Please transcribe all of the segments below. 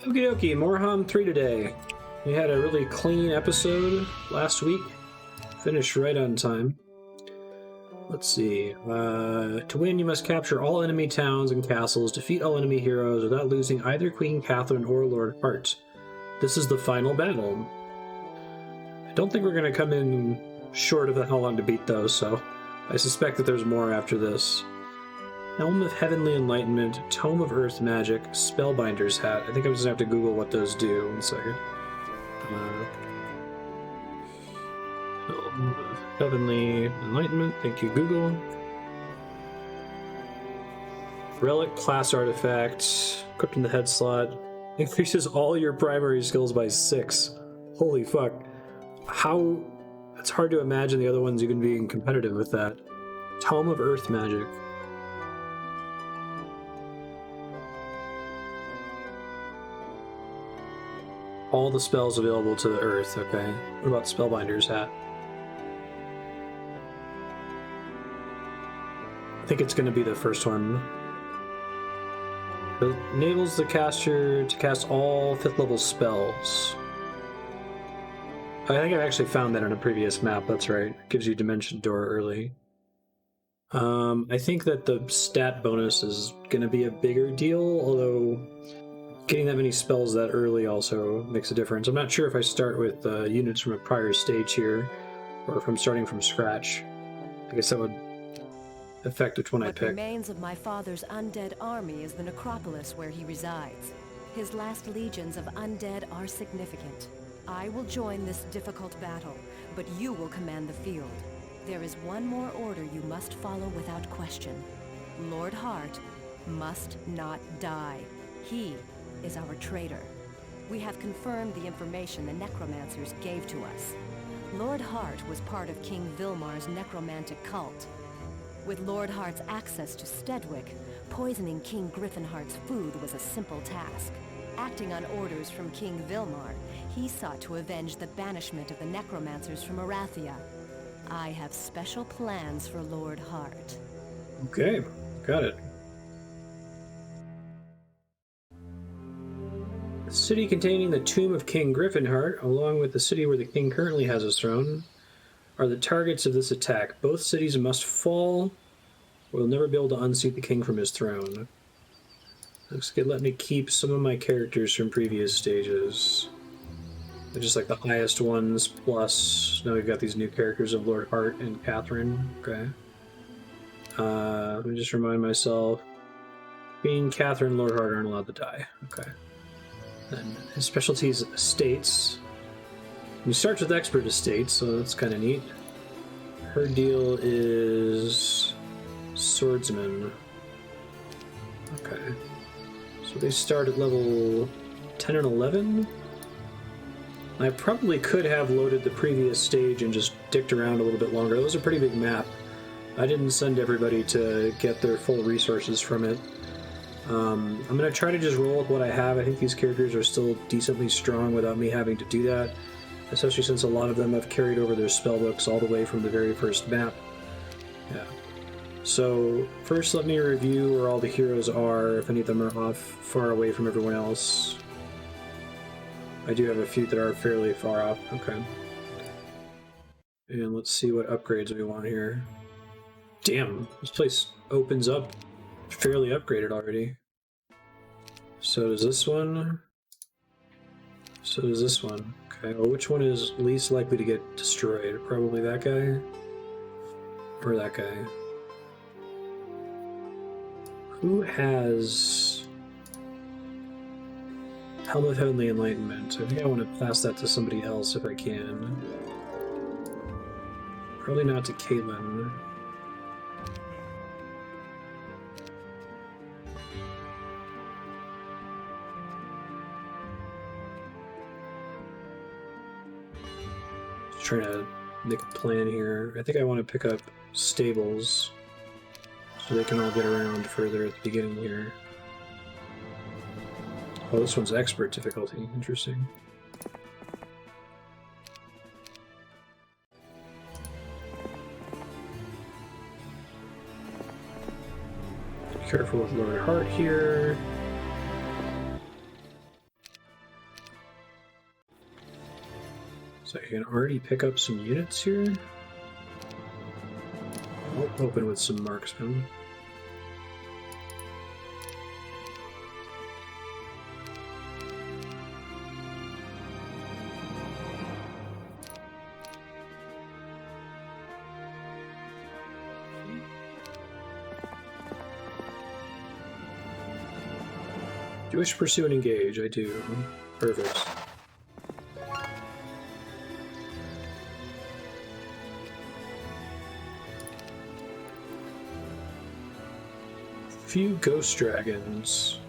Okie dokie, Morham 3 today. We had a really clean episode last week. Finished right on time. Let's see. To win, you must capture all enemy towns and castles, defeat all enemy heroes without losing either Queen Catherine or Lord Hart. This is the final battle. I don't think we're going to come in short of how long to beat those, so I suspect that there's more after this. Helm of Heavenly Enlightenment, Tome of Earth Magic, Spellbinder's Hat. I think I'm just going to have to Google what those do. 1 second. Helm of Heavenly Enlightenment. Thank you, Google. Relic Class Artifact, equipped in the head slot. Increases all your primary skills by 6. Holy fuck. How... It's hard to imagine the other ones even being competitive with that. Tome of Earth Magic. All the spells available to the earth, okay. What about Spellbinder's Hat? I think it's going to be the first one. It enables the caster to cast all 5th level spells. I think I actually found that on a previous map, that's right. It gives you Dimension Door early. I think that the stat bonus is going to be a bigger deal, although getting that many spells that early also makes a difference. I'm not sure if I start with units from a prior stage here, or if I'm starting from scratch. I guess that would affect which one I pick. What remains of my father's undead army is the Necropolis where he resides. His last legions of undead are significant. I will join this difficult battle, but you will command the field. There is one more order you must follow without question. Lord Hart must not die. He is our traitor. We have confirmed the information the necromancers gave to us. Lord Hart was part of King Vilmar's necromantic cult. With Lord Hart's access to Stedwick, poisoning King Gryphonheart's food was a simple task. Acting on orders from King Vilmar, he sought to avenge the banishment of the necromancers from Arathia. I have special plans for Lord Hart. Okay, got it. The city containing the tomb of King Gryphonheart, along with the city where the king currently has his throne, are the targets of this attack. Both cities must fall, or we'll never be able to unseat the king from his throne. Looks good. Let me keep some of my characters from previous stages. They're just like the highest ones, plus now we've got these new characters of Lord Hart and Catherine. Okay. Let me just remind myself. Queen Catherine and Lord Hart aren't allowed to die. Okay. And his specialties, estates. He starts with expert estates, so that's kind of neat. Her deal is swordsman. Okay. So they start at level 10 and 11. I probably could have loaded the previous stage and just dicked around a little bit longer. That was a pretty big map. I didn't send everybody to get their full resources from it. I'm going to try to just roll with what I have. I think these characters are still decently strong without me having to do that, especially since a lot of them have carried over their spellbooks all the way from the very first map. Yeah. So first let me review where all the heroes are, if any of them are off far away from everyone else. I do have a few that are fairly far off. Okay. And let's see what upgrades we want here. Damn, this place opens up fairly upgraded already. So does this one. So does this one. Okay, well, which one is least likely to get destroyed? Probably that guy? Or that guy? Who has Helm of Heavenly Enlightenment? I think I want to pass that to somebody else if I can. Probably not to Caitlin. Just trying to make a plan here. I think I want to pick up stables so they can all get around further at the beginning here. Oh, this one's expert difficulty. Interesting. Careful with Lord Hart here. So I can already pick up some units here. I'll open with some marksmen. Do you wish to pursue and engage? I do. Perfect. Few ghost dragons.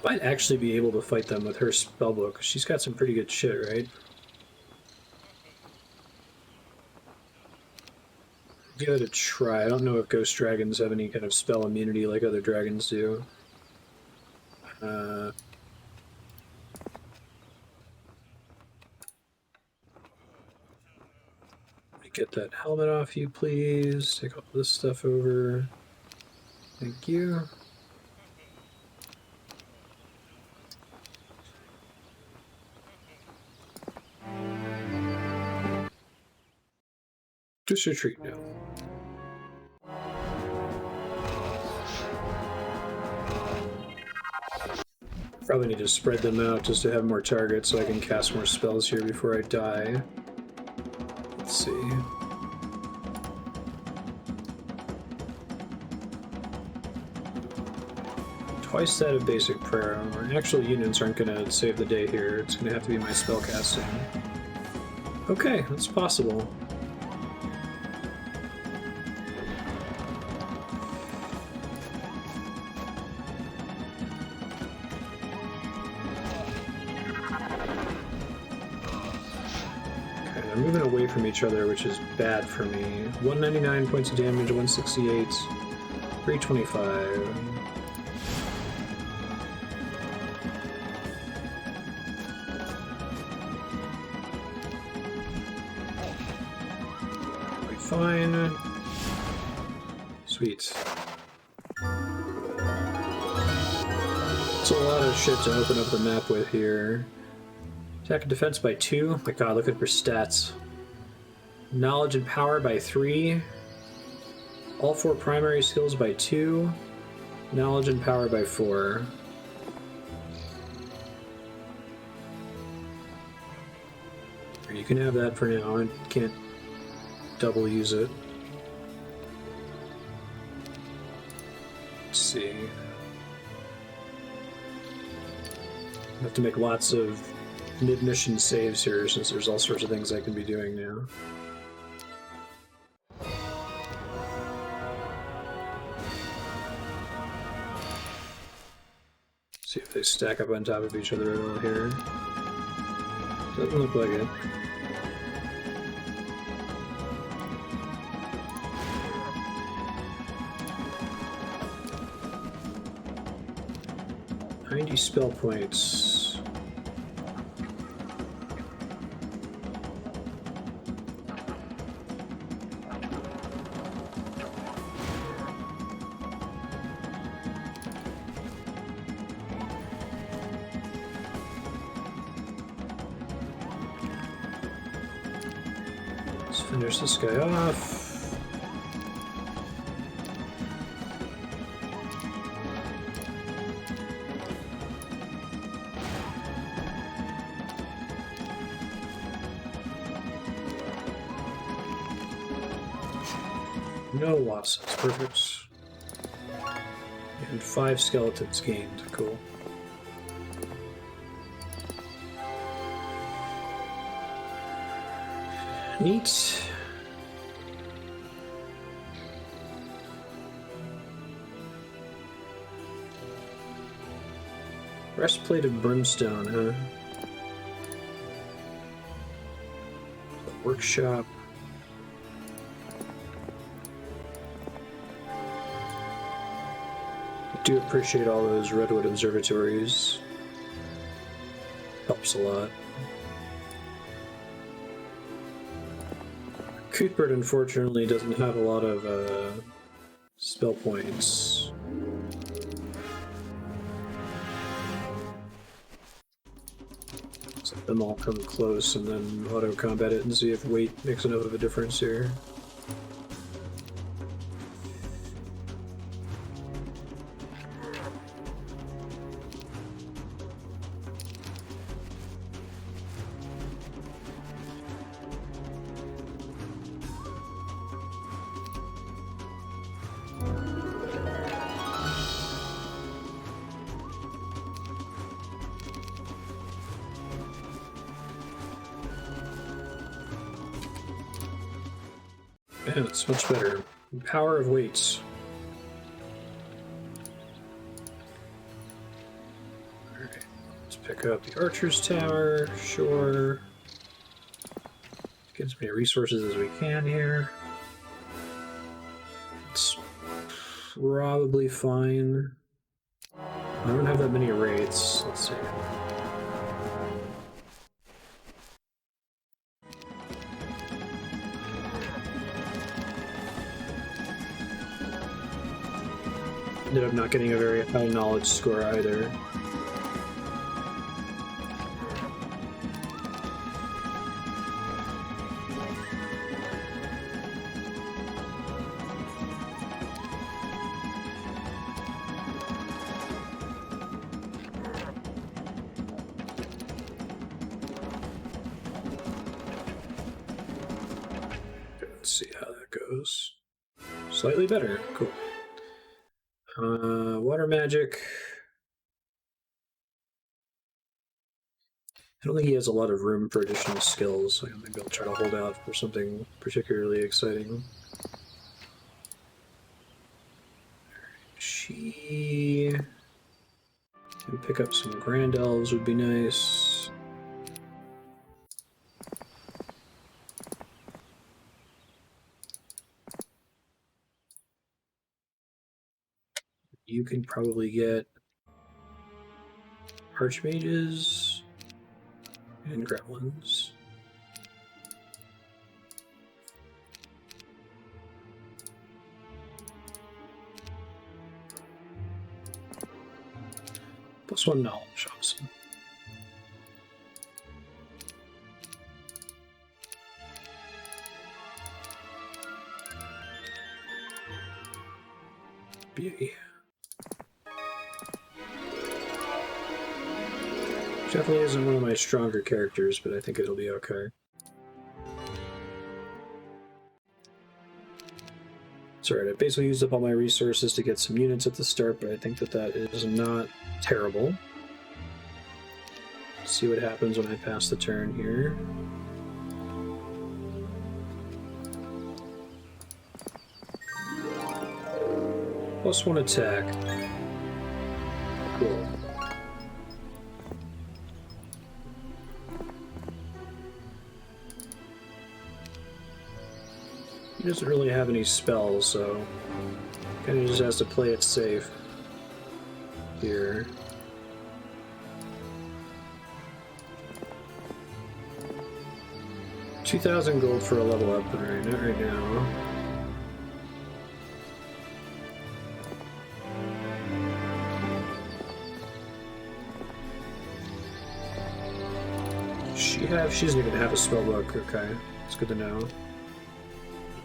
Might actually be able to fight them with her spellbook. She's got some pretty good shit, right? Give it a try. I don't know if ghost dragons have any kind of spell immunity like other dragons do. Let me get that helmet off you, please. Take all this stuff over. Thank you. Just retreat now. Probably need to spread them out just to have more targets so I can cast more spells here before I die. Let's see. Twice that of basic prayer. Actual units aren't going to save the day here. It's going to have to be my spellcasting. Okay, that's possible. They're moving away from each other, which is bad for me. 199 points of damage, 168, 325. Fine. Sweet. It's a lot of shit to open up the map with here. Attack and defense by 2. My god, look at her stats. Knowledge and power by 3. All 4 primary skills by 2. Knowledge and power by 4. You can have that for now. I can't double use it. Let's see. I have to make lots of mid-mission saves here since there's all sorts of things I can be doing now. See if they stack up on top of each other at all here. Doesn't look like it. Spell points. Let's finish this guy off. No losses, perfect. And 5 skeletons gained, cool. Neat. Breastplate of brimstone, huh? Workshop. I do appreciate all those redwood observatories. Helps a lot. Cuthbert unfortunately doesn't have a lot of spell points. them all come close and then auto-combat it and see if weight makes enough of a difference here. Man, it's much better. Power of weights. Alright, let's pick up the Archer's Tower. Sure. Get as many resources as we can here. It's probably fine. I don't have that many raids. Let's see. Ended up not getting a very high knowledge score either. Let's see how that goes. Slightly better. Cool. Water magic. I don't think he has a lot of room for additional skills, so maybe I'll try to hold out for something particularly exciting. She can pick up some Grand Elves would be nice. You can probably get Archmages and Gremlins. +1 knowledge, awesome. Beauty. Definitely isn't one of my stronger characters, but I think it'll be okay. It's alright, I basically used up all my resources to get some units at the start, but I think that that is not terrible. Let's see what happens when I pass the turn here. +1 attack. Cool. He doesn't really have any spells, so kind of just has to play it safe here. $2,000 gold for a level up, but not right now. She doesn't even have a spellbook. Okay, it's good to know.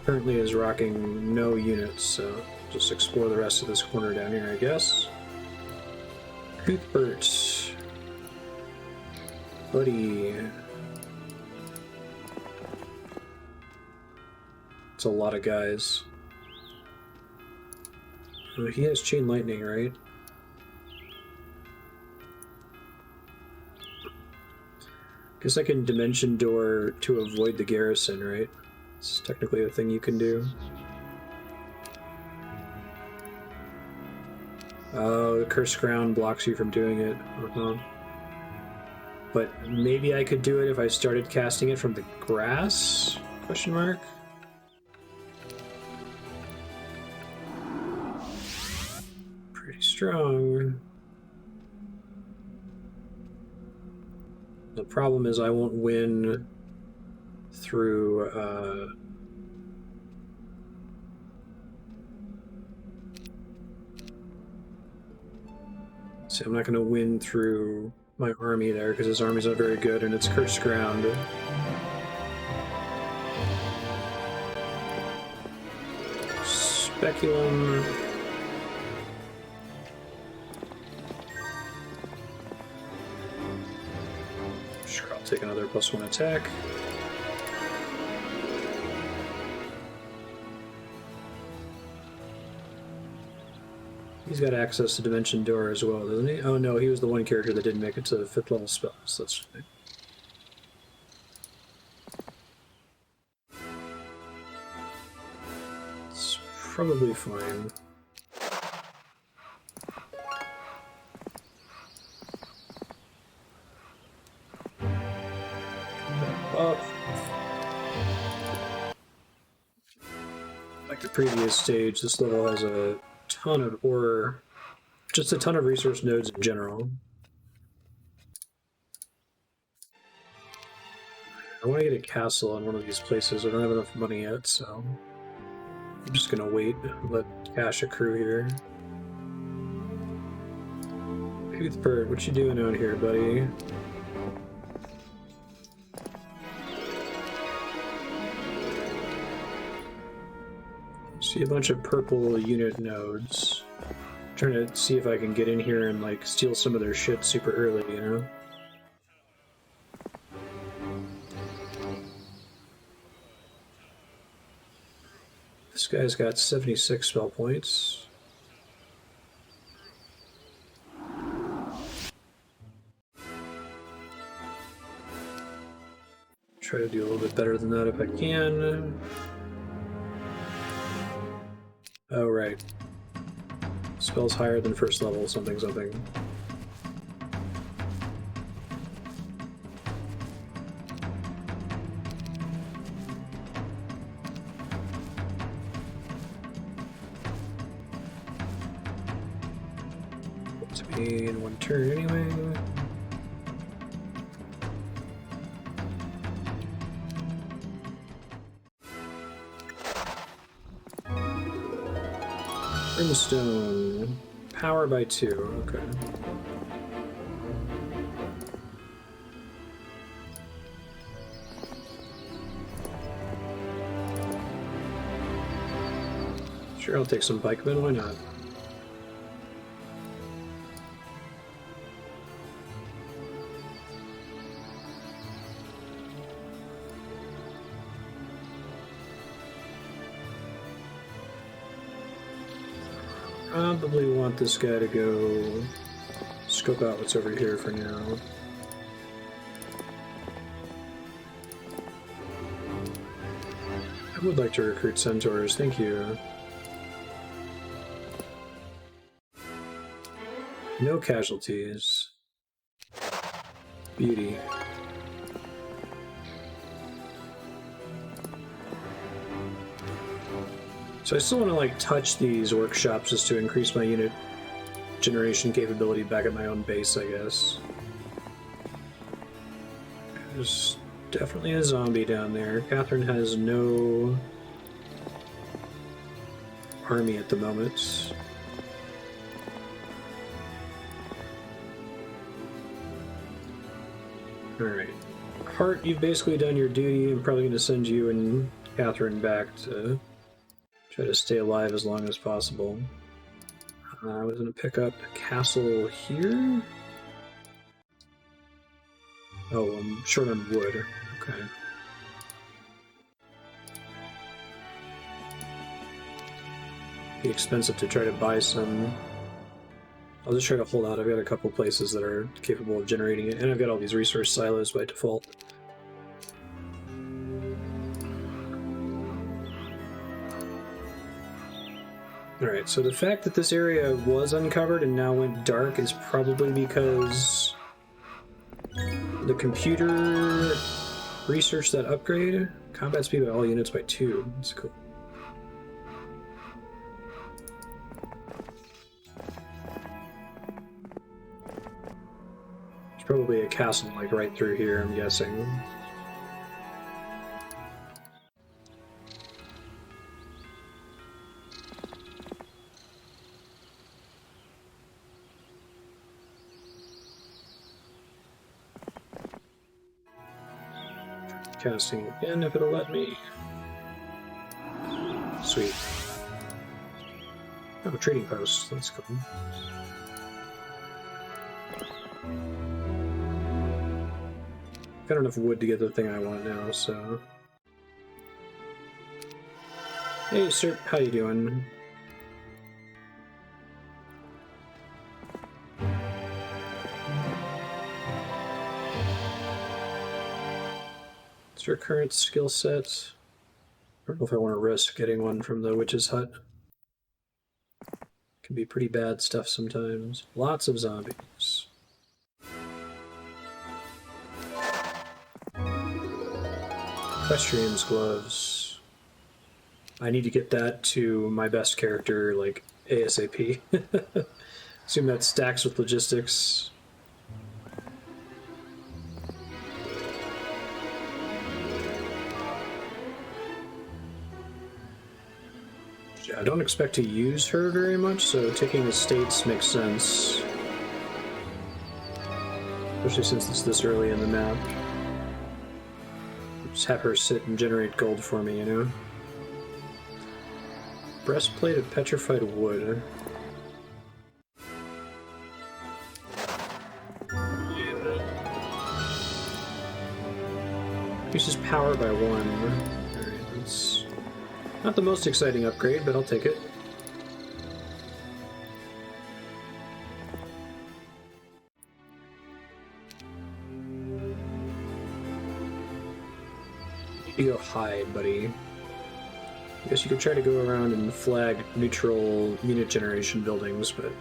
Currently is rocking no units, so just explore the rest of this corner down here, I guess. Cuthbert. Buddy. It's a lot of guys. He has Chain Lightning, right? Guess I can Dimension Door to avoid the Garrison, right? It's technically a thing you can do. Oh, the Cursed Crown blocks you from doing it. But maybe I could do it if I started casting it from the grass? Question mark? Pretty strong. The problem is I won't win through see, I'm not going to win through my army there because his army's not very good and it's cursed ground. Speculum. Sure, I'll take another +1 attack. He's got access to Dimension Door as well, doesn't he? Oh no, he was the one character that didn't make it to 5th level spells. That's fine. It's probably fine. Like the previous stage, this level has a ton of ore, just a ton of resource nodes in general. I want to get a castle in one of these places. I don't have enough money yet, so I'm just gonna wait and let cash accrue here. Cuthbert, what you doing out here, buddy? See a bunch of purple unit nodes. I'm trying to see if I can get in here and like steal some of their shit super early, you know? This guy's got 76 spell points. Try to do a little bit better than that if I can. Oh, right. Spells higher than 1st level, something, something. To be in 1 turn anyway. Brimstone. Power by 2, okay. Sure, I'll take some pikemen, why not? Probably want this guy to go scope out what's over here for now. I would like to recruit centaurs, thank you. No casualties. Beauty. So I still want to like touch these workshops just to increase my unit generation capability back at my own base, I guess. There's definitely a zombie down there. Catherine has no army at the moment. Alright. Hart, you've basically done your duty. I'm probably going to send you and Catherine back to try to stay alive as long as possible. I was going to pick up a castle here. Oh, I'm short on wood. Okay. Be expensive to try to buy some. I'll just try to hold out. I've got a couple places that are capable of generating it, and I've got all these resource silos by default. Alright, so the fact that this area was uncovered and now went dark is probably because the computer researched that upgrade. Combat speed by all units by 2. That's cool. There's probably a castle like right through here, I'm guessing. casting again if it'll let me. Sweet. Oh, a trading post. That's cool. Got enough wood to get the thing I want now, so... Hey, sir, how you doing? What's your current skill set? I don't know if I want to risk getting one from the witch's hut. Can be pretty bad stuff sometimes. Lots of zombies. Equestrian's gloves. I need to get that to my best character, like, ASAP. Assume that stacks with logistics. I don't expect to use her very much, so taking estates makes sense. Especially since it's this early in the map. Just have her sit and generate gold for me, you know? Breastplate of petrified wood. Increases power by 1. Alright, that's not the most exciting upgrade, but I'll take it. You go hide, buddy. I guess you could try to go around and flag neutral unit generation buildings, but...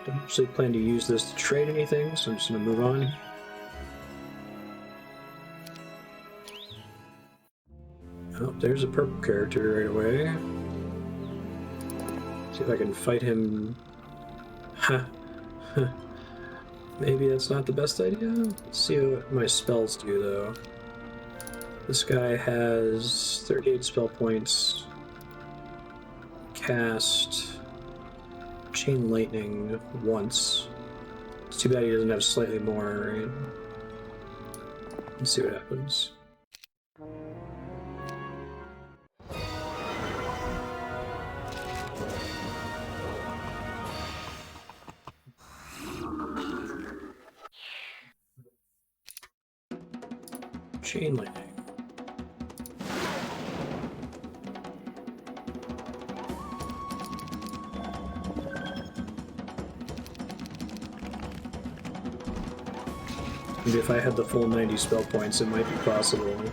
don't actually plan to use this to trade anything, so I'm just gonna move on. Oh, there's a purple character right away. See if I can fight him. Ha! Maybe that's not the best idea. Let's see what my spells do, though. This guy has 38 spell points. Cast Chain Lightning once. It's too bad he doesn't have slightly more, right? Let's see what happens. Chain Lightning. Maybe if I had the full 90 spell points, it might be possible.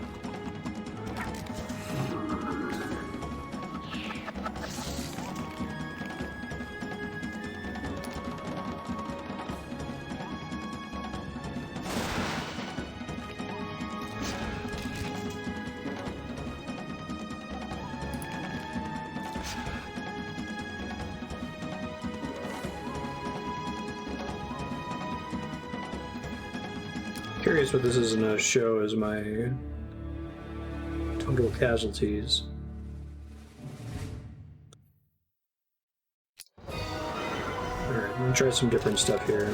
Curious what this is going to show as my total casualties. Alright, I'm going to try some different stuff here.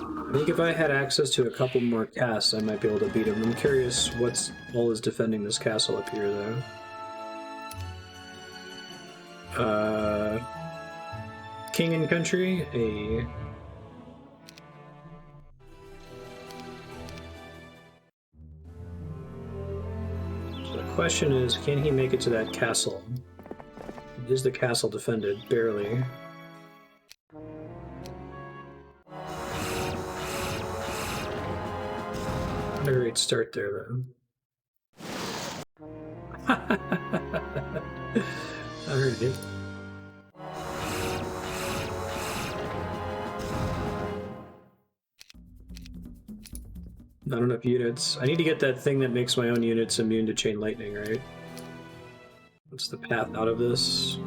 I think if I had access to a couple more casts, I might be able to beat him. I'm curious what's all is defending this castle up here, though. King and Country, question is, can he make it to that castle? Is the castle defended? Barely. Not a great start there, though. I heard it. Not enough units. I need to get that thing that makes my own units immune to chain lightning, right? What's the path out of this?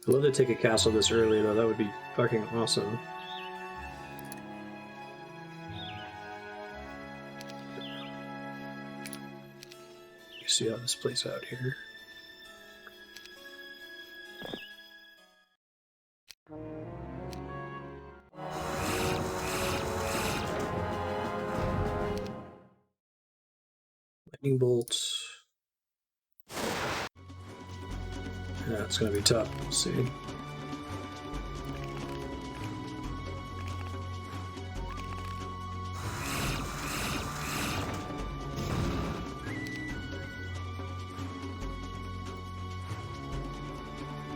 I'd love to take a castle this early, though. That would be fucking awesome. You see how this plays out here. Lightning bolt. Yeah, it's gonna be tough. Let's see.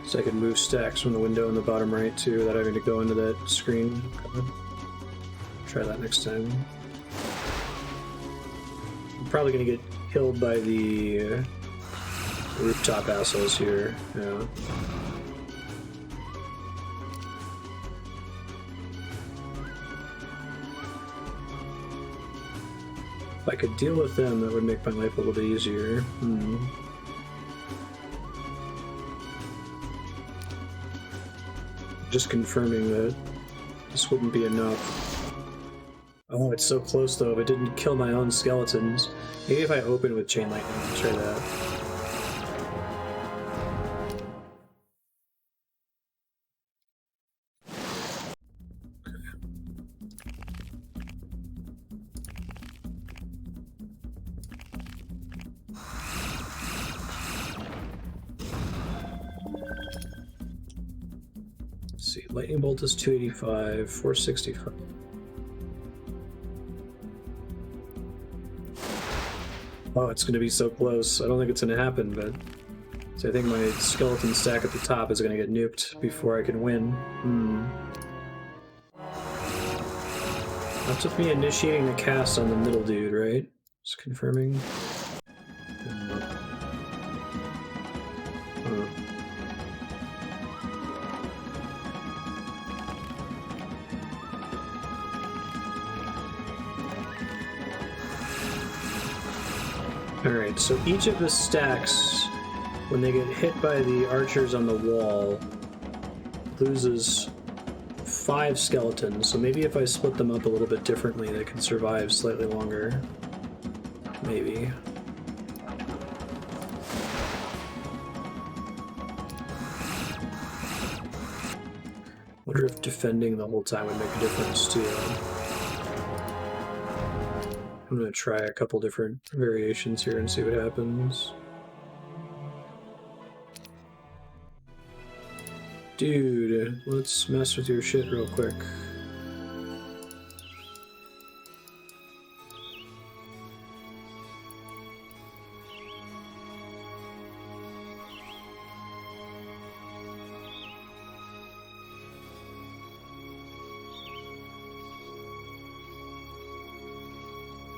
So I can move stacks from the window in the bottom right too without having to go into that screen. Try that next time. I'm probably gonna get killed by the rooftop assholes here. Yeah. If I could deal with them, that would make my life a little bit easier. Just confirming that this wouldn't be enough. Oh, it's so close though. If it didn't kill my own skeletons. Maybe if I open with Chain Lightning, I'll try that. Let's see, Lightning Bolt is 285, 465. Oh, it's going to be so close. I don't think it's going to happen, but... So I think my skeleton stack at the top is going to get nuked before I can win. That's with me initiating the cast on the middle dude, right? Just confirming. Alright, so each of the stacks, when they get hit by the archers on the wall, loses 5 skeletons. So maybe if I split them up a little bit differently, they can survive slightly longer. Maybe. Wonder if defending the whole time would make a difference too. I'm gonna try a couple different variations here and see what happens. Dude, let's mess with your shit real quick.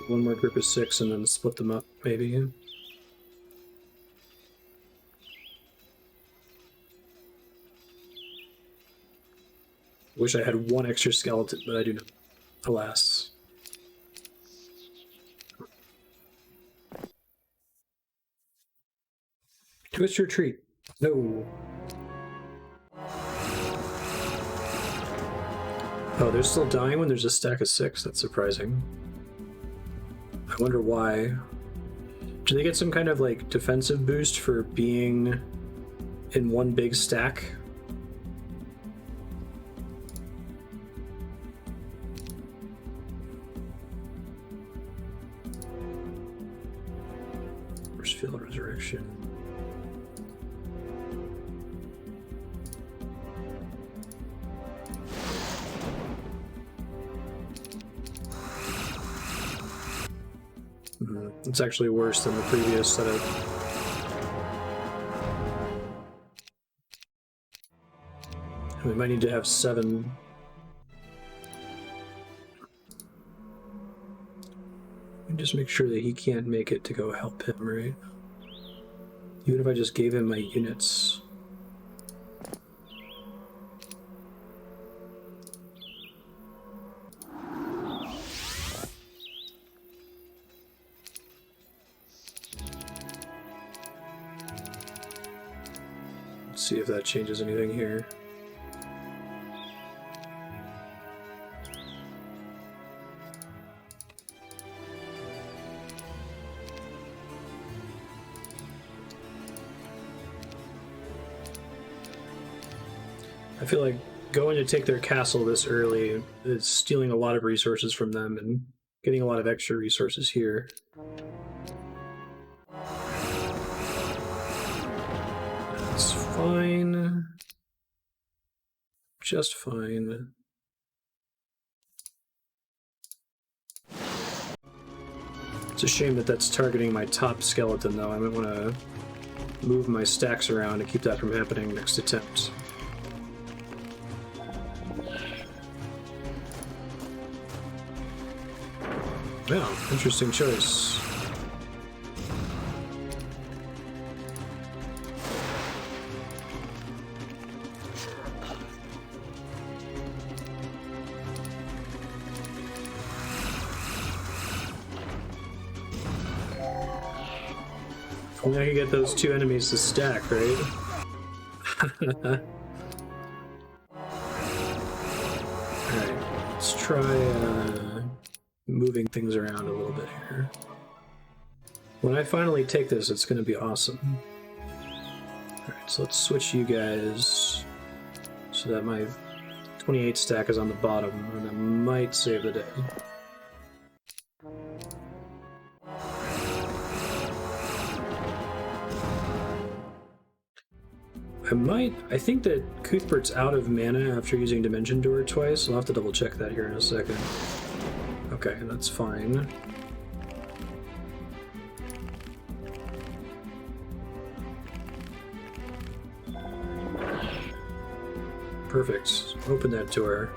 One more group of 6 and then split them up, maybe. Wish I had one extra skeleton, but I do not. Alas. Twist your treat. No. Oh, they're still dying when there's a stack of 6? That's surprising. I wonder why. Do they get some kind of like defensive boost for being in one big stack? Force Field Resurrection. It's actually worse than the previous setup. We might need to have 7. And just make sure that he can't make it to go help him, right? Even if I just gave him my units. See if that changes anything here. I feel like going to take their castle this early is stealing a lot of resources from them and getting a lot of extra resources here. That's fine. Just fine. It's a shame that that's targeting my top skeleton, though. I might want to move my stacks around to keep that from happening next attempt. Oh, interesting choice. Only I can get those two enemies to stack, right? Alright, let's try moving things around a little bit here. When I finally take this, it's going to be awesome. Alright, so let's switch you guys so that my 28 stack is on the bottom, and that might save the day. I think that Cuthbert's out of mana after using Dimension Door twice. I'll have to double check that here in a second. Okay, that's fine. Perfect. Open that door.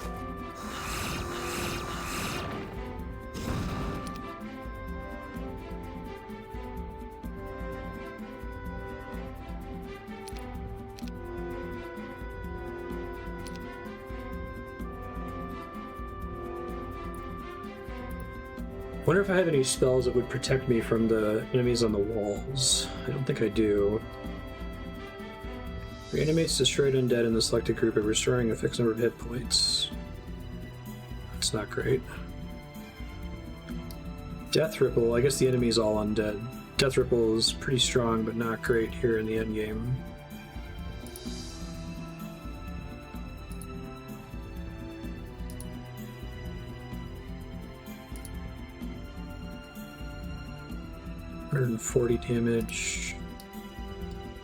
Wonder if I have any spells that would protect me from the enemies on the walls. I don't think I do. Reanimates destroyed undead in the selected group by restoring a fixed number of hit points. That's not great. Death Ripple, I guess the enemy's all undead. Death Ripple is pretty strong, but not great here in the endgame. $140 damage,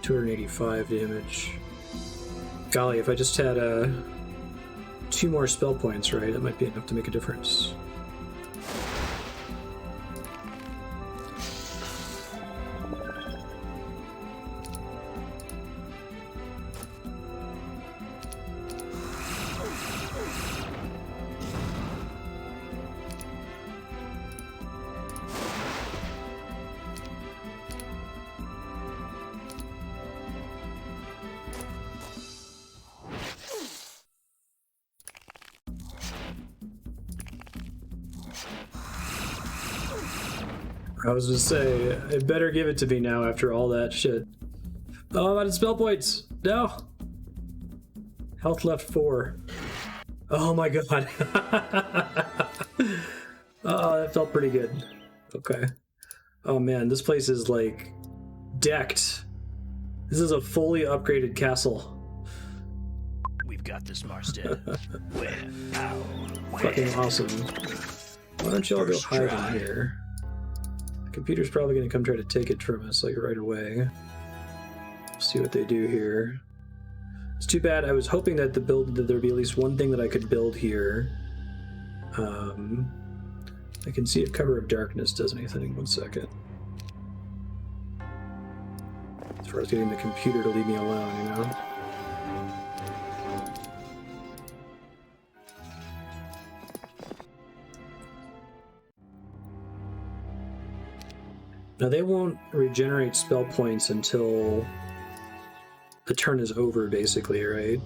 285 damage. Golly, if I just had 2 more spell points, right, that might be enough to make a difference. I was just say, it better give it to me now after all that shit. Oh, I'm out of spell points. No. Health left 4. Oh my god. Oh, that felt pretty good. Okay. Oh man, this place is like decked. This is a fully upgraded castle. We've got this, Marstead. Where? How? Where? Fucking awesome. Why don't y'all go hide in here? Computer's probably going to come try to take it from us like right away. See what they do here. It's too bad. I was hoping that that there'd be at least one thing that I could build here. I can see if Cover of Darkness does anything. One second. As far as getting the computer to leave me alone, you know? Now they won't regenerate spell points until the turn is over, basically, right?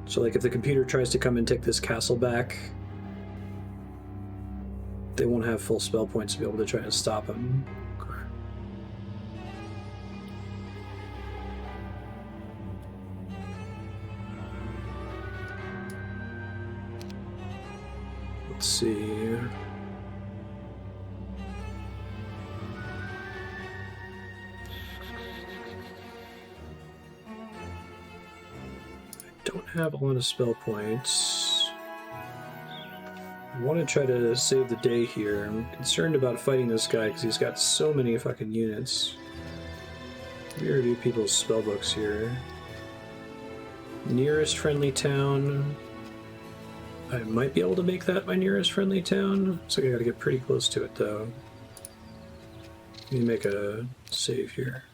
So like if the computer tries to come and take this castle back, they won't have full spell points to be able to try to stop him. Let's see. have a lot of spell points. I want to try to save the day here. I'm concerned about fighting this guy because he's got so many fucking units. We review people's spellbooks here. Nearest friendly town. I might be able to make that my nearest friendly town. Looks like I gotta get pretty close to it though. Let me make a save here.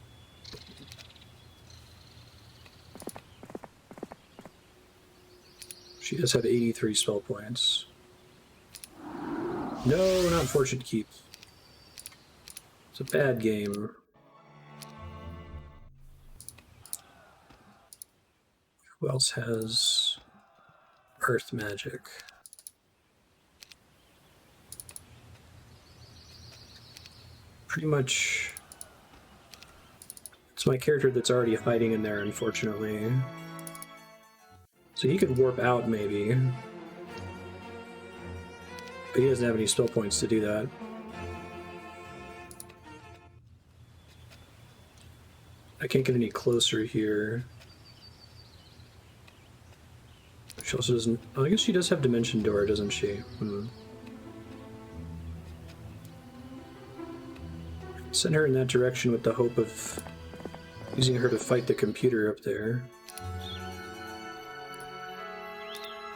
She does have 83 spell points. No, not Fortune Keep. It's a bad game. Who else has Earth Magic? Pretty much... It's my character that's already hiding in there, unfortunately. So he could warp out, maybe. But he doesn't have any spell points to do that. I can't get any closer here. She also doesn't... Oh, I guess she does have Dimension Door, doesn't she? Send her in that direction with the hope of using her to fight the computer up there.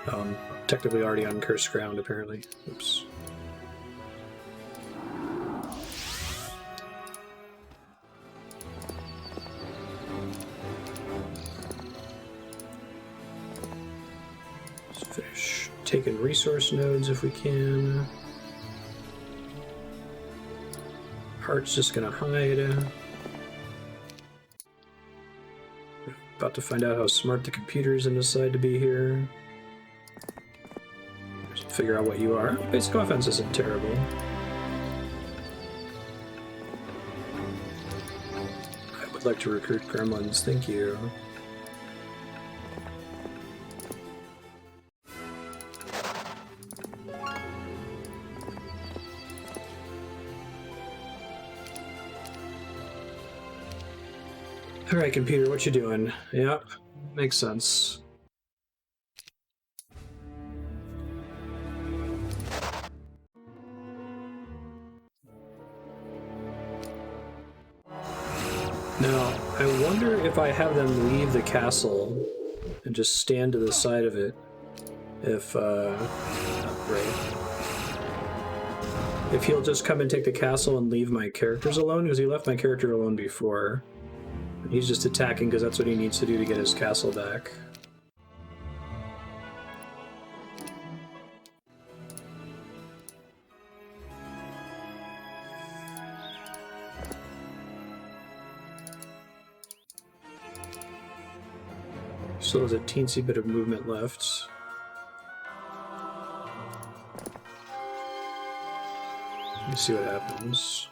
Oh, I'm technically already on cursed ground, apparently. Oops. Let's finish taking resource nodes if we can. Heart's just gonna hide. About to find out how smart the computer is and decide to be here. Just figure out what you are. Basic offense isn't terrible. I would like to recruit gremlins, thank you. Alright, computer, what you doing? Yep, makes sense. Now, I wonder if I have them leave the castle and just stand to the side of it. If, if he'll just come and take the castle and leave my characters alone, because he left my character alone before. He's just attacking because that's what he needs to do to get his castle back. Still has a teensy bit of movement left. Let me see what happens.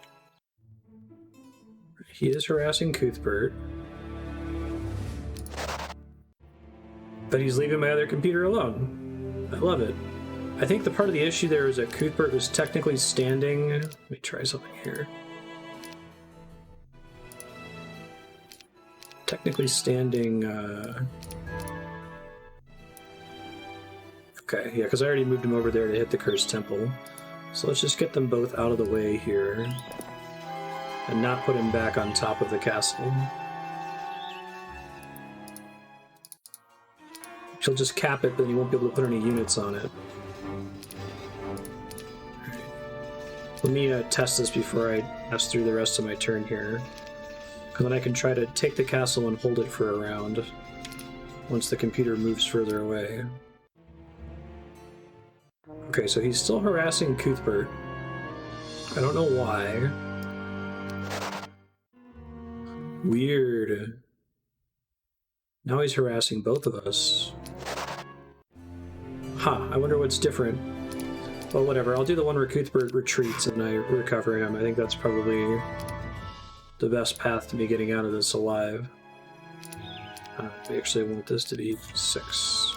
He is harassing Cuthbert. But he's leaving my other computer alone. I love it. I think the part of the issue there is that Cuthbert was technically standing... Let me try something here. Technically standing... Okay, yeah, because I already moved him over there to hit the Cursed Temple. So let's just get them both out of the way here. And not put him back on top of the castle. She'll just cap it, then he won't be able to put any units on it. Right. Let me test this before I pass through the rest of my turn here. Because then I can try to take the castle and hold it for a round once the computer moves further away. Okay, so he's still harassing Cuthbert. I don't know why. Weird. Now he's harassing both of us. I wonder what's different. Well, whatever. I'll do the one where Cuthbert retreats and I recover him. I think that's probably the best path to me getting out of this alive. We actually want this to be 6.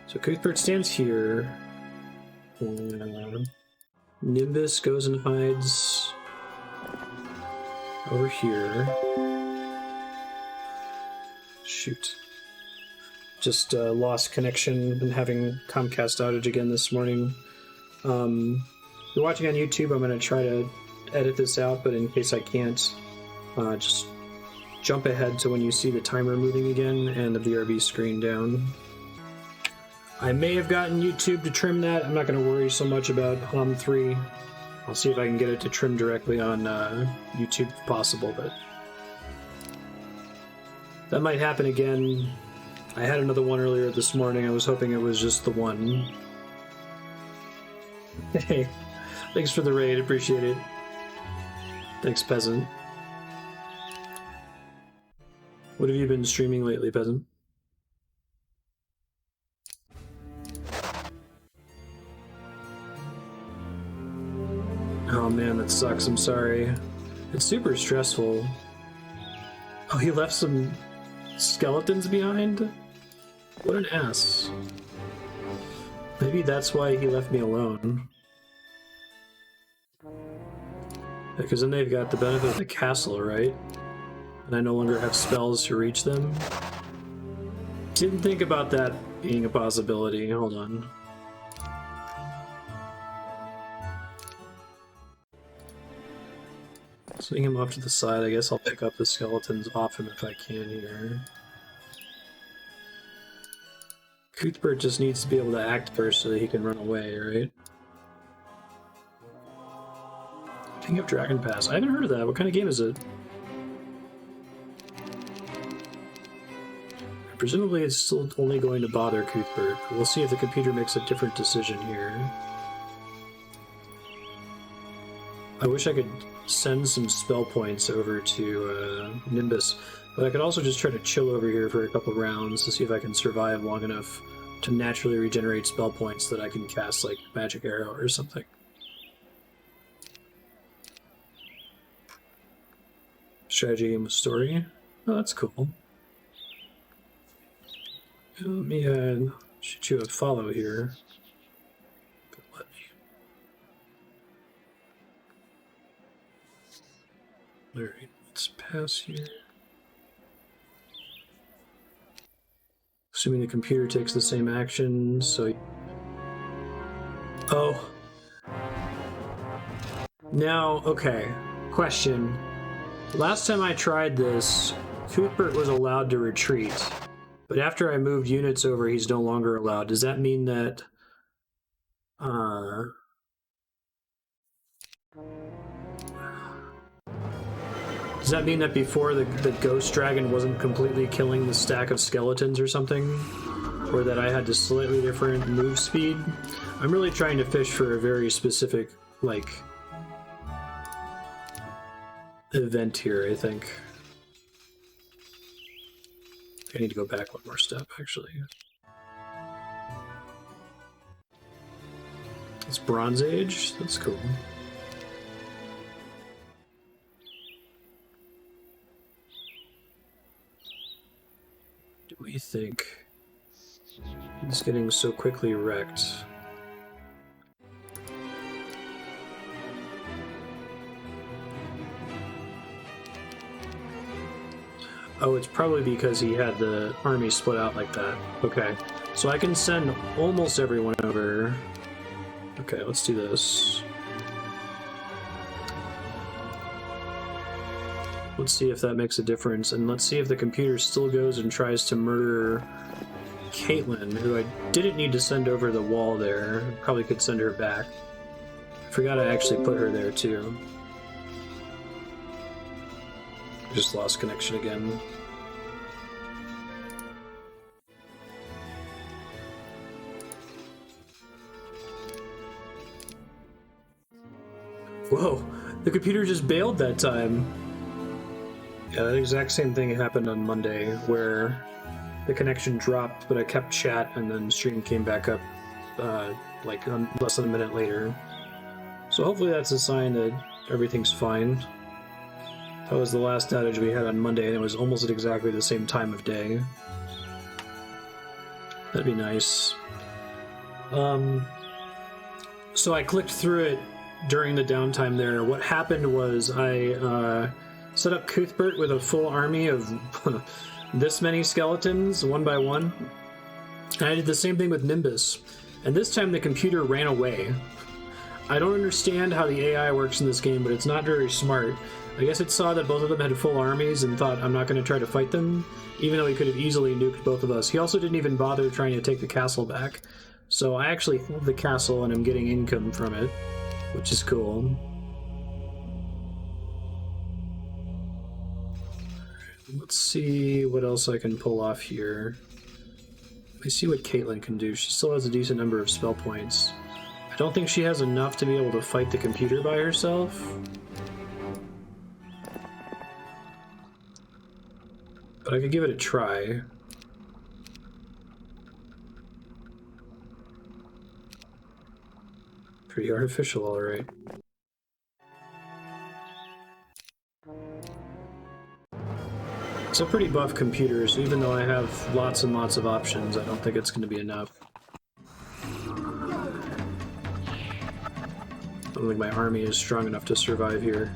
So Cuthbert stands here. Nimbus goes and hides over here. Shoot. Just lost connection. Been having Comcast outage again this morning. If you're watching on YouTube, I'm going to try to edit this out, but in case I can't, just jump ahead to when you see the timer moving again and the VRV screen down. I may have gotten YouTube to trim that. I'm not going to worry so much about HOM 3. I'll see if I can get it to trim directly on YouTube if possible, but that might happen again. I had another one earlier this morning. I was hoping it was just the one. Hey, thanks for the raid. Appreciate it. Thanks, Peasant. What have you been streaming lately, Peasant? Oh man, that sucks. I'm sorry. It's super stressful. Oh, he left some skeletons behind? What an ass. Maybe that's why he left me alone. Because then they've got the benefit of the castle, right? And I no longer have spells to reach them. Didn't think about that being a possibility. Hold on. Swing him off to the side. I guess I'll pick up the skeletons off him if I can here. Cuthbert just needs to be able to act first so that he can run away, right? King of Dragon Pass. I haven't heard of that. What kind of game is it? Presumably it's still only going to bother Cuthbert. We'll see if the computer makes a different decision here. I wish I could send some spell points over to Nimbus, but I could also just try to chill over here for a couple rounds to see if I can survive long enough to naturally regenerate spell points that I can cast like Magic Arrow or something. Strategy game with story. Oh, that's cool. Let me shoot you a follow here. Let me. Alright, let's pass here. Assuming the computer takes the same action, so... Oh. Now, okay. Question. Last time I tried this, Cuthbert was allowed to retreat. But after I moved units over, he's no longer allowed. Does that mean that... Does that mean that before the Ghost Dragon wasn't completely killing the stack of skeletons or something? Or that I had a slightly different move speed? I'm really trying to fish for a very specific, like, event here, I think. I need to go back one more step, actually. It's Bronze Age? That's cool. Do we think he's getting so quickly wrecked? Oh, it's probably because he had the army split out like that. Okay, so I can send almost everyone over. Okay, let's do this. Let's see if that makes a difference, and let's see if the computer still goes and tries to murder Caitlin, who I didn't need to send over the wall there. Probably could send her back. I forgot I actually put her there too. Just lost connection again. Whoa, the computer just bailed that time. Yeah, the exact same thing happened on Monday, where the connection dropped, but I kept chat, and then stream came back up like less than a minute later. So hopefully that's a sign that everything's fine. That was the last outage we had on Monday, and it was almost at exactly the same time of day. That'd be nice. So I clicked through it during the downtime there. What happened was I set up Cuthbert with a full army of this many skeletons, one by one, And I did the same thing with Nimbus, and this time the computer ran away. I don't understand how the AI works in this game, but it's not very smart. I guess it saw that both of them had full armies and thought, I'm not going to try to fight them, even though he could have easily nuked both of us. He also didn't even bother trying to take the castle back. So I actually have the castle and I'm getting income from it, which is cool. Let's see what else I can pull off here. Let me see what Caitlin can do. She still has a decent number of spell points. I don't think she has enough to be able to fight the computer by herself. But I could give it a try. Pretty artificial, alright. It's a pretty buff computer, so even though I have lots and lots of options, I don't think it's going to be enough. I don't think my army is strong enough to survive here.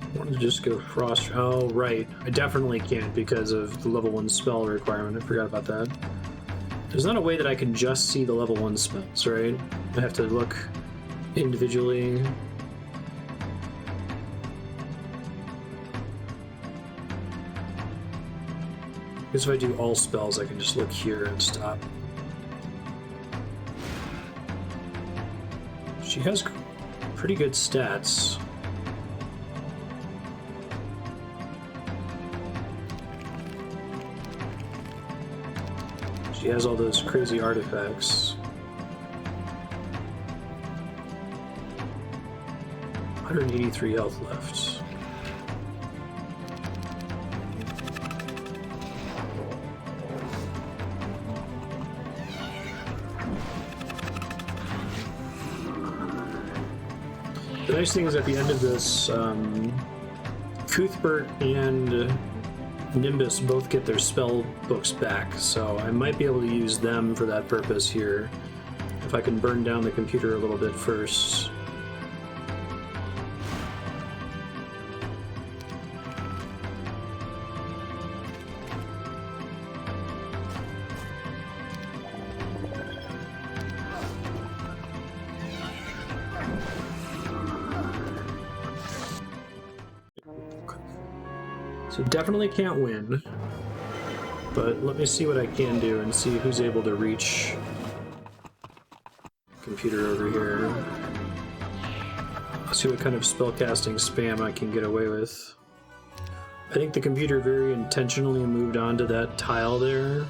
I wanted to just go frost. Oh, right. I definitely can't because of the level 1 spell requirement. I forgot about that. There's not a way that I can just see the level 1 spells, right? I have to look individually. Because if I do all spells, I can just look here and stop. She has pretty good stats. She has all those crazy artifacts. 183 health left. The nice thing is at the end of this, Cuthbert and Nimbus both get their spell books back, so I might be able to use them for that purpose here, if I can burn down the computer a little bit first. So definitely can't win, but let me see what I can do and see who's able to reach computer over here. See what kind of spellcasting spam I can get away with. I think the computer very intentionally moved on to that tile there.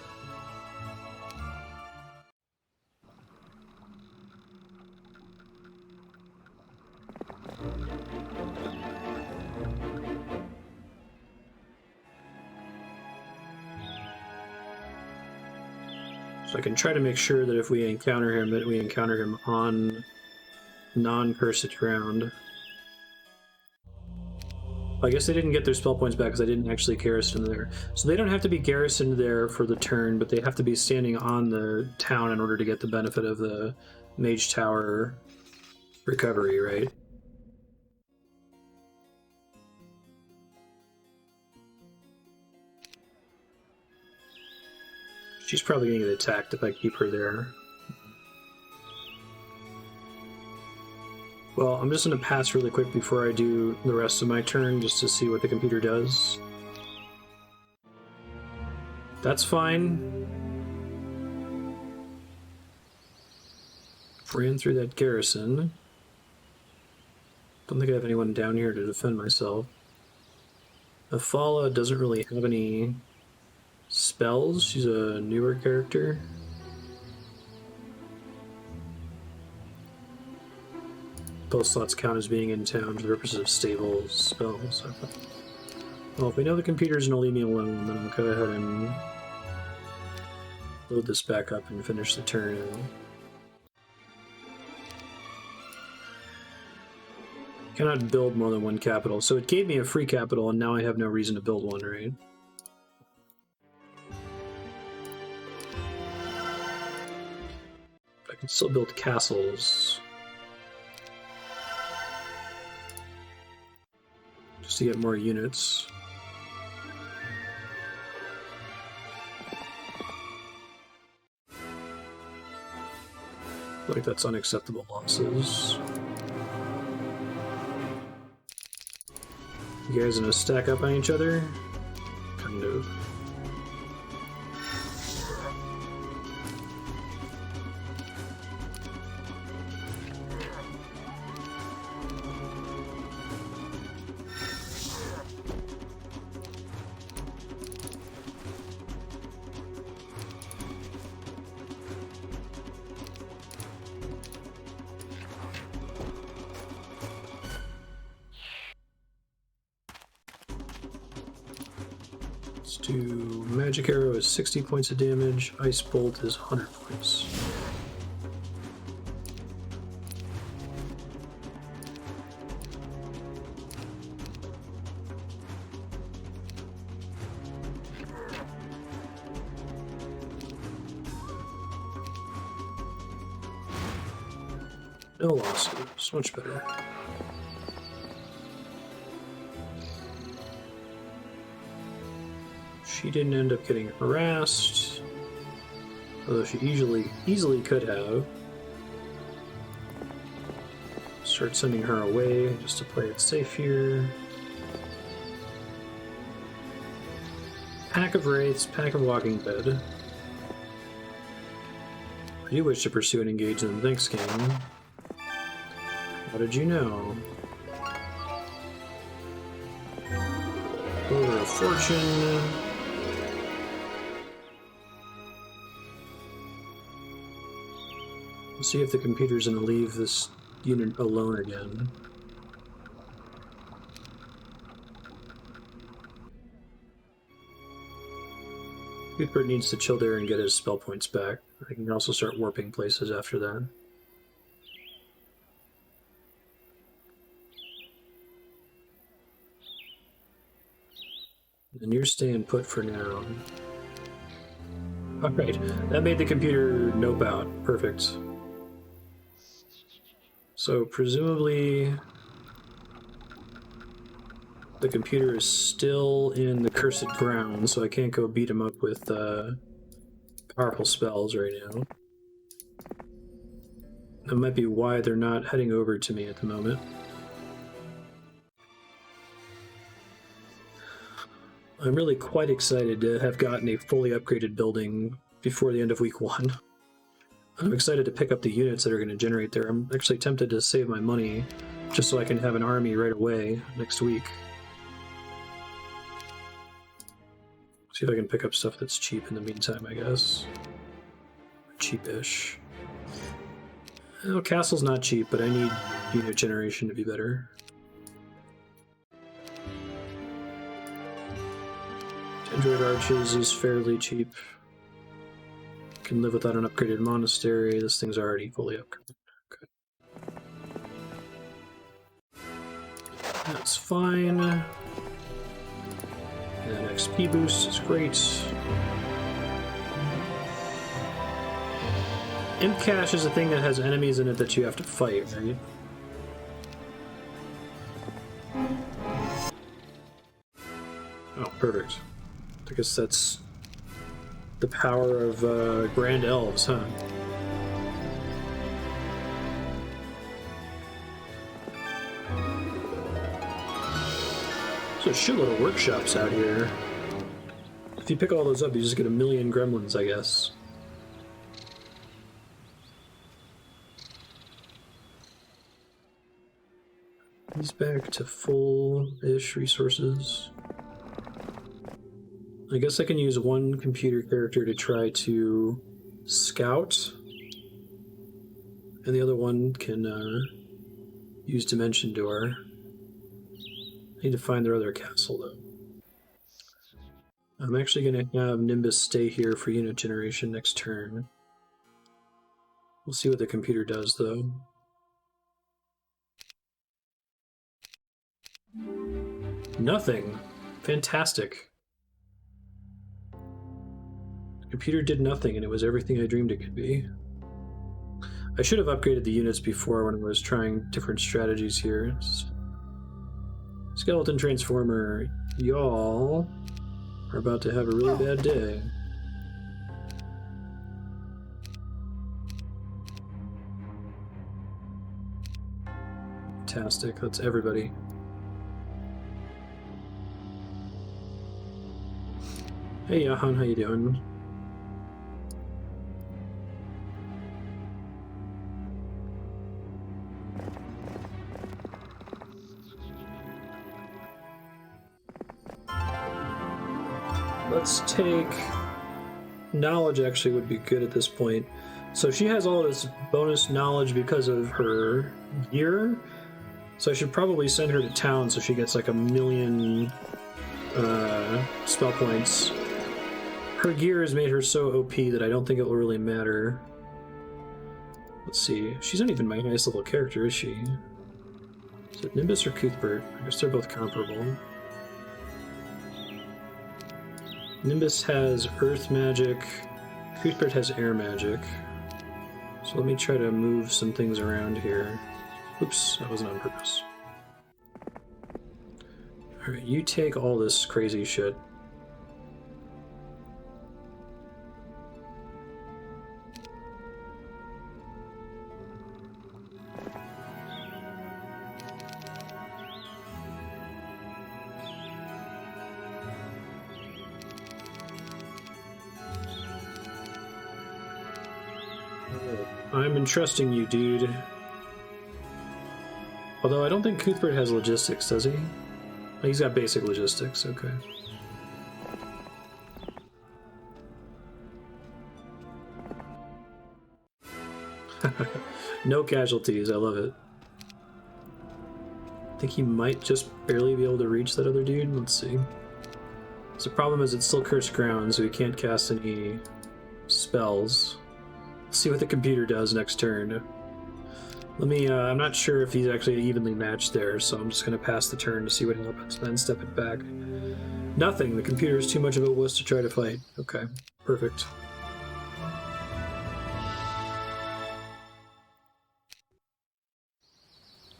So I can try to make sure that if we encounter him, that we encounter him on non-cursed ground. I guess they didn't get their spell points back because I didn't actually garrison there. So they don't have to be garrisoned there for the turn, but they have to be standing on the town in order to get the benefit of the Mage Tower recovery, right? She's probably going to get attacked if I keep her there. Well, I'm just going to pass really quick before I do the rest of my turn, just to see what the computer does. That's fine. Ran through that garrison. Don't think I have anyone down here to defend myself. Afala doesn't really have any spells. She's a newer character. Both slots count as being in town for the purposes of stable spells. Well, if we know the computer's gonna leave me alone, then I'll go ahead and load this back up and finish the turn. Cannot build more than one capital. So it gave me a free capital, and now I have no reason to build one, right? I can still build castles. Just to get more units. Like that's unacceptable losses. You guys gonna stack up on each other? Kind of. Let's do Magic Arrow is 60 points of damage, Ice Bolt is 100 points. No losses, much better. She didn't end up getting harassed, although she easily could have. Start sending her away just to play it safe here. Pack of Wraiths, Pack of Walking Dead. You wish to pursue and engage them. Thanks, game. What did you know? Order of Fortune. Let's see if the computer's gonna leave this unit alone again. Cuthbert needs to chill there and get his spell points back. I can also start warping places after that. And you're staying put for now. Alright, that made the computer nope out. Perfect. So presumably the computer is still in the cursed ground, so I can't go beat him up with powerful spells right now. That might be why they're not heading over to me at the moment. I'm really quite excited to have gotten a fully upgraded building before the end of week 1. I'm excited to pick up the units that are going to generate there. I'm actually tempted to save my money just so I can have an army right away next week. See if I can pick up stuff that's cheap in the meantime, I guess. Cheapish. Well, Castle's not cheap, but I need unit generation to be better. Android Arches is fairly cheap. Can live without an upgraded monastery. This thing's already fully upgraded. Okay. That's fine. And XP boost is great. Imp Cache is a thing that has enemies in it that you have to fight, right? Oh, perfect. I guess that's the power of Grand Elves, huh? There's a shitload of workshops out here. If you pick all those up, you just get 1,000,000 gremlins, I guess. He's back to full-ish resources. I guess I can use one computer character to try to scout, and the other one can use Dimension Door. I need to find their other castle, though. I'm actually going to have Nimbus stay here for unit generation next turn. We'll see what the computer does, though. Nothing. Fantastic. The computer did nothing, and it was everything I dreamed it could be. I should have upgraded the units before when I was trying different strategies here. Skeleton Transformer, y'all are about to have a really bad day. Fantastic. That's everybody. Hey, Yahan, how you doing? Let's take... Knowledge actually would be good at this point. So she has all this bonus knowledge because of her gear. So I should probably send her to town so she gets like 1,000,000 spell points. Her gear has made her so OP that I don't think it will really matter. Let's see. She's not even my highest level character, is she? Is it Nimbus or Cuthbert? I guess they're both comparable. Nimbus has earth magic. Cuthbert has air magic. So let me try to move some things around here. Oops, that wasn't on purpose. Alright, you take all this crazy shit. I'm entrusting you, dude. Although I don't think Cuthbert has logistics, does he? Oh, he's got basic logistics, okay. No casualties, I love it. I think he might just barely be able to reach that other dude. Let's see. So the problem is it's still cursed ground, so he can't cast any spells. See what the computer does next turn. Let me, I'm not sure if he's actually evenly matched there, so I'm just going to pass the turn to see what happens, then step it back. Nothing. The computer is too much of a wuss to try to fight. Okay, perfect.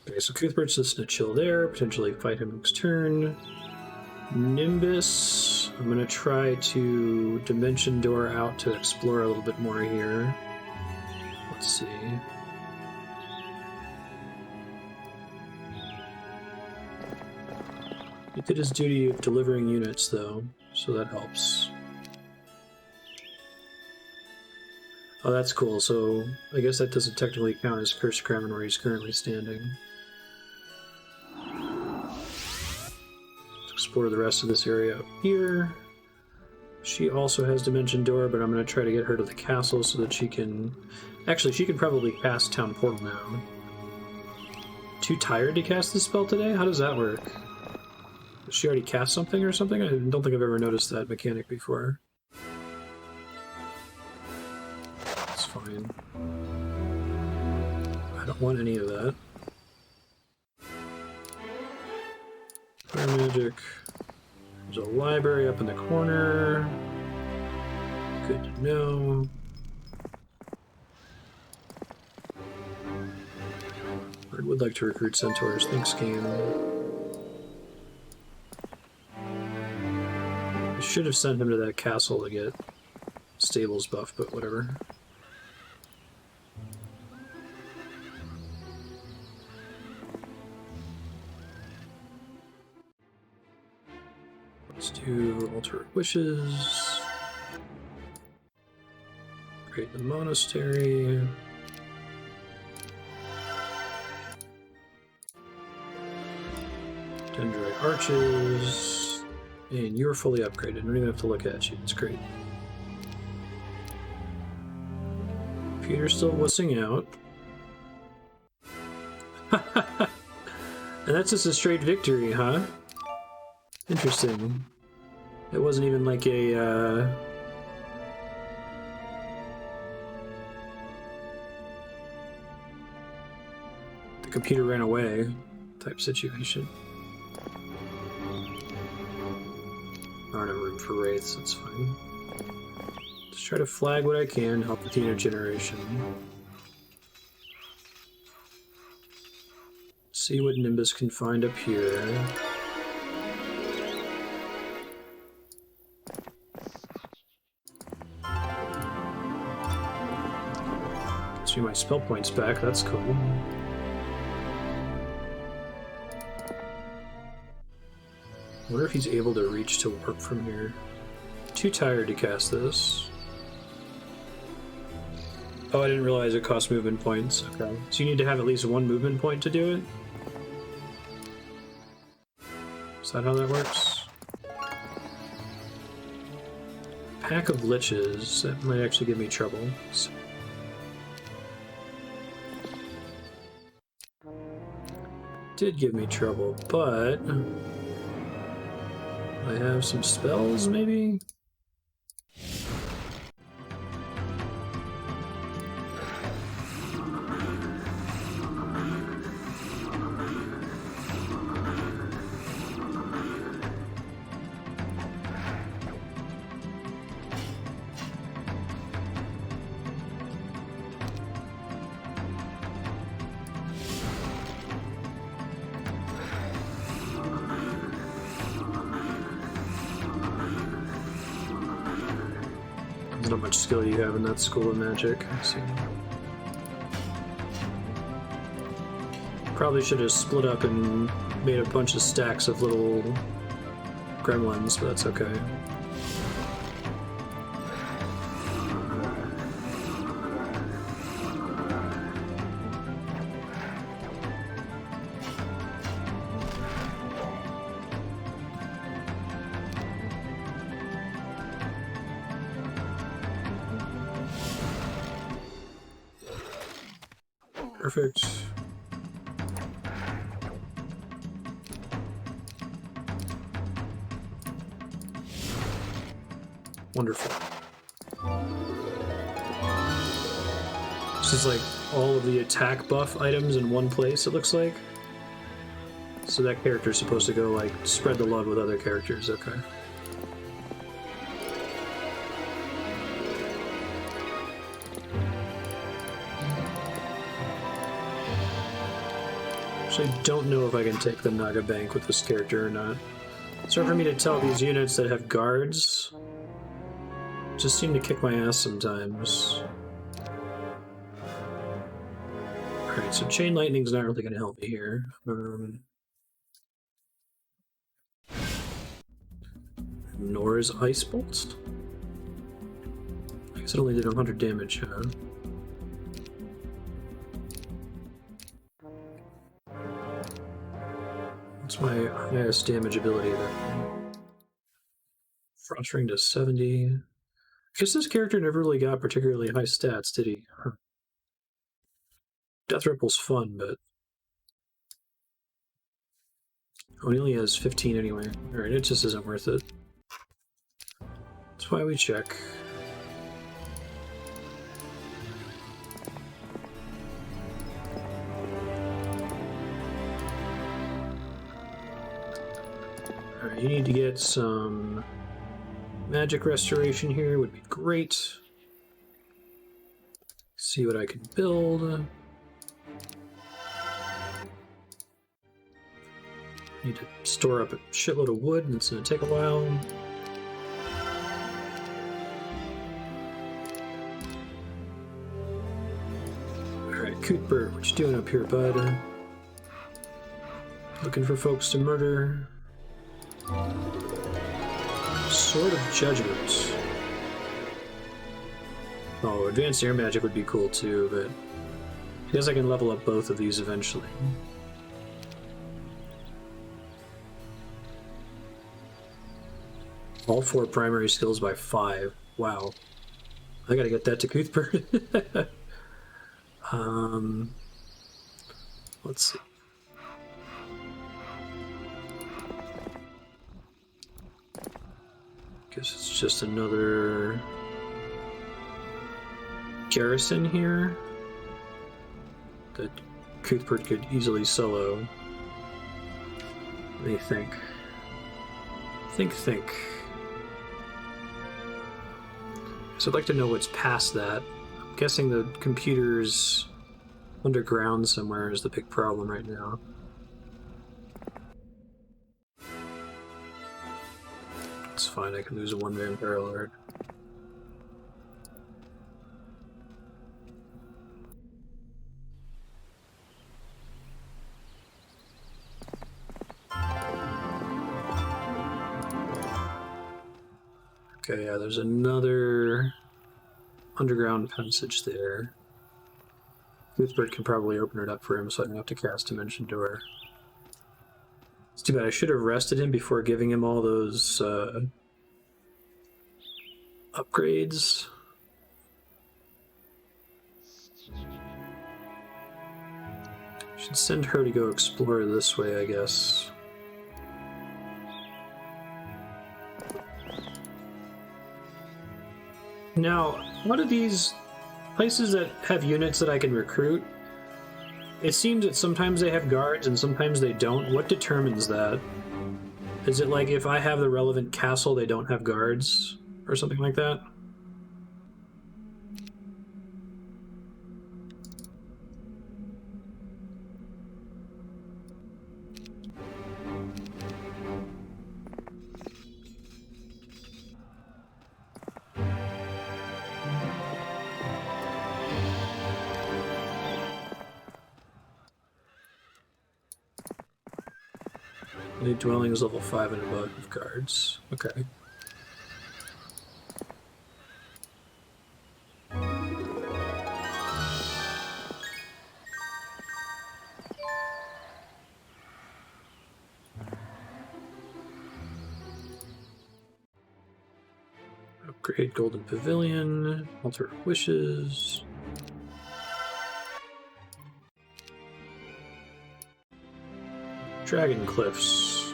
Okay, so Cuthbert's just going to chill there, potentially fight him next turn. Nimbus, I'm going to try to Dimension Door out to explore a little bit more here. Let's see. He did his duty of delivering units, though, so that helps. Oh, that's cool. So I guess that doesn't technically count as Cursed Crown where he's currently standing. Let's explore the rest of this area up here. She also has Dimension Door, but I'm going to try to get her to the castle so that she can... Actually, she can probably cast Town Portal now. Too tired to cast this spell today? How does that work? Does she already cast something or something? I don't think I've ever noticed that mechanic before. It's fine. I don't want any of that. Fire magic. There's a library up in the corner. Good to know. I would like to recruit centaurs. Thanks, game. I should have sent him to that castle to get stables buff, but whatever. Let's do Altar of Wishes. Create the monastery. Dendrite Arches. And you're fully upgraded. I don't even have to look at you. It's great. Peter's still wussing out. And that's just a straight victory, huh? Interesting. It wasn't even like a, the computer ran away type situation. I don't have room for wraiths, that's fine. Just try to flag what I can, help with the intergeneration. See what Nimbus can find up here. Gets me my spell points back, that's cool. wonder if he's able to reach to work from here. Too tired to cast this. Oh, I didn't realize it cost movement points. Okay. So you need to have at least one movement point to do it? Is that how that works? Pack of liches. That might actually give me trouble. So did give me trouble, but I have some spells, maybe? There's not much skill you have in that school of magic. I see. Probably should have split up and made a bunch of stacks of little gremlins, but that's okay. Perfect. Wonderful. This is like all of the attack buff items in one place, it looks like. So that character's supposed to go, like, spread the love with other characters, okay. Actually, don't know if I can take the Naga Bank with this character or not. It's hard for me to tell these units that have guards just seem to kick my ass sometimes. Alright, so Chain Lightning's not really going to help me here. Nor is Ice Bolt. I guess it only did 100 damage, huh? What's my highest damage ability then? Frost Ring to 70. I guess this character never really got particularly high stats, did he? Huh. Death Ripple's fun, but... Oh, he only has 15 anyway. Alright, it just isn't worth it. That's why we check. Alright, you need to get some magic restoration here, would be great. See what I can build. Need to store up a shitload of wood, and it's going to take a while. Alright, Cuthbert, what you doing up here, bud? Looking for folks to murder. Sword of Judgment. Oh, Advanced Air Magic would be cool too, but I guess I can level up both of these eventually. All 4 primary skills by 5. Wow. I gotta get that to Cuthbert. Let's see. Guess it's just another Garrison here that Cuthbert could easily solo. What do you think? Think. So I'd like to know what's past that. I'm guessing the computer's underground somewhere is the big problem right now. It's fine, I can lose a one-man parallel. Okay, yeah, there's another underground passage there. Cuthbert can probably open it up for him so I don't have to cast Dimension Door. It's too bad. I should have rested him before giving him all those upgrades. Should send her to go explore this way, I guess. Now, what are these places that have units that I can recruit? It seems that sometimes they have guards and sometimes they don't. What determines that? Is it like if I have the relevant castle, they don't have guards? Or something like that? Any dwellings level 5 and above with guards. Okay. Upgrade Golden Pavilion, Altar of Wishes. Dragon Cliffs.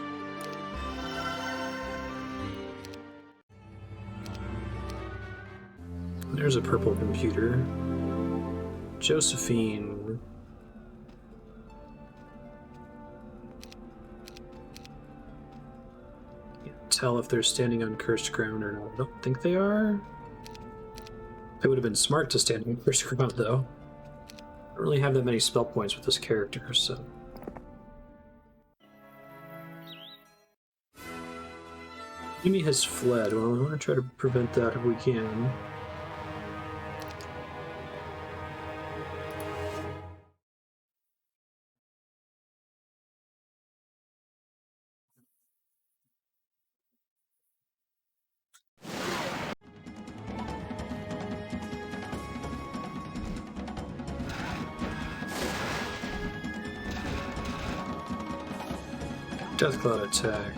There's a purple computer. Josephine. Can't tell if they're standing on cursed ground or not. I don't think they are. They would have been smart to stand on cursed ground, though. I don't really have that many spell points with this character, so. Genie has fled. Well, we want to try to prevent that if we can. Death Cloud attack.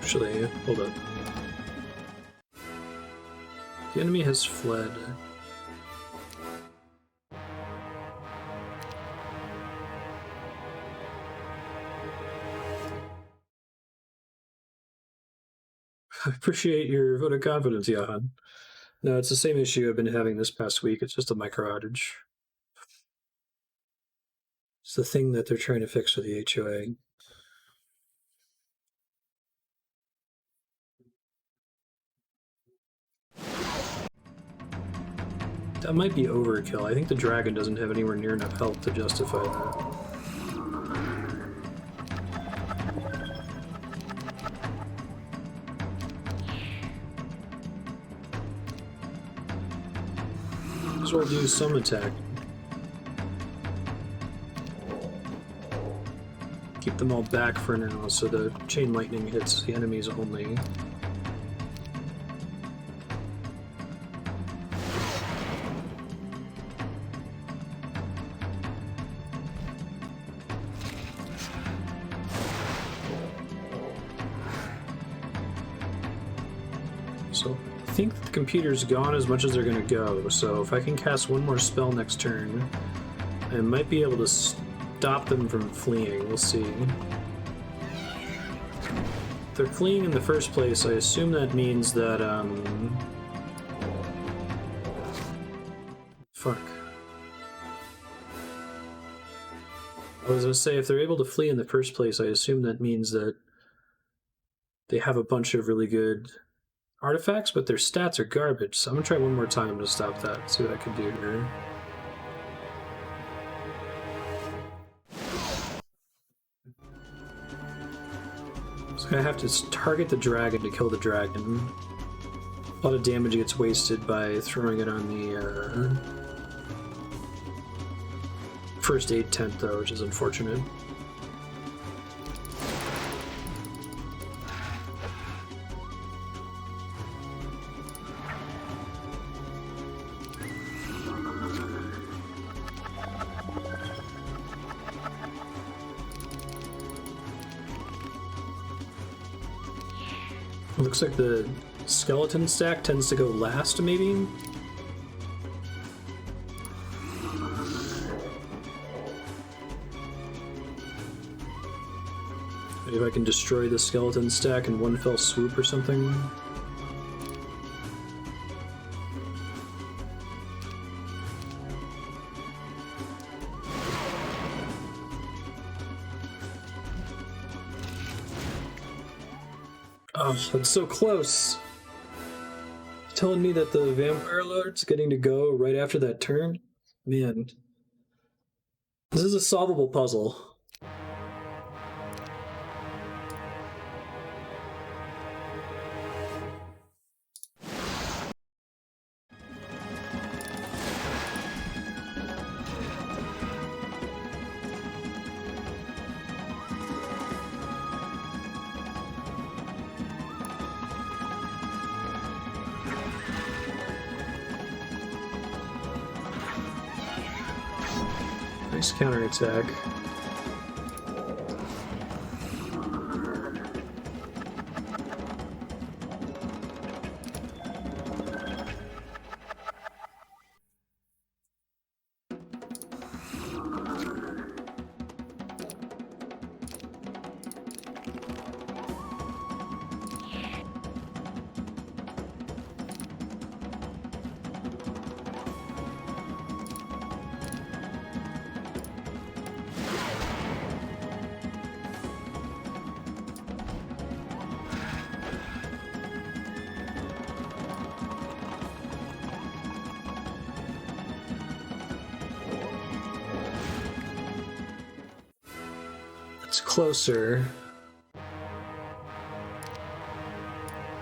Actually, hold up. The enemy has fled. I appreciate your vote of confidence, Johan. No, it's the same issue I've been having this past week. It's just a micro outage. It's the thing that they're trying to fix with the HOA. That might be overkill. I think the dragon doesn't have anywhere near enough health to justify that. Might as well do some attack. Keep them all back for now so the chain lightning hits the enemies only. So I think the computer's gone as much as they're going to go, so if I can cast one more spell next turn, I might be able to stop them from fleeing. We'll see. If they're fleeing in the first place, I assume that means that, fuck. I was going to say, if they're able to flee in the first place, I assume that means that they have a bunch of really good artifacts, but their stats are garbage. So I'm going to try one more time to stop that, see what I can do here. So I have to target the dragon to kill the dragon. lot of damage gets wasted by throwing it on the first aid tent, though, which is unfortunate. Looks like the skeleton stack tends to go last, maybe? Maybe if I can destroy the skeleton stack in one fell swoop or something. Oh, that's so close. Telling me that the vampire lord's getting to go right after that turn? Man. This is a solvable puzzle. Nice counterattack. Closer. I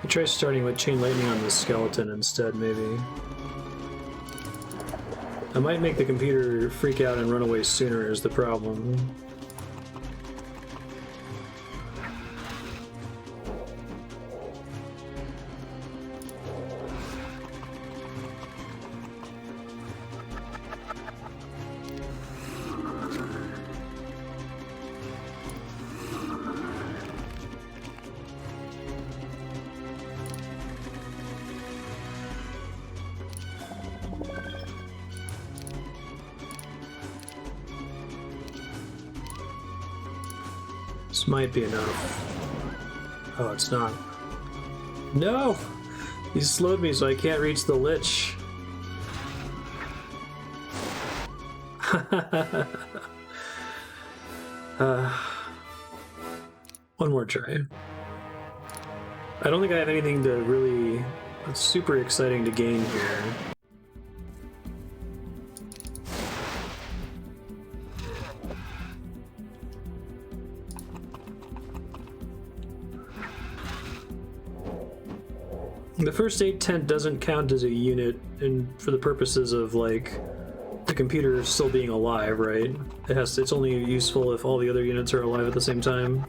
try starting with Chain Lightning on the skeleton instead, maybe. I might make the computer freak out and run away sooner is the problem. This might be enough. Oh, it's not. No! He slowed me so I can't reach the Lich. One more try. I don't think I have anything to really... That's super exciting to gain here. The first aid tent doesn't count as a unit, and for the purposes of like the computer still being alive, right? It's only useful if all the other units are alive at the same time.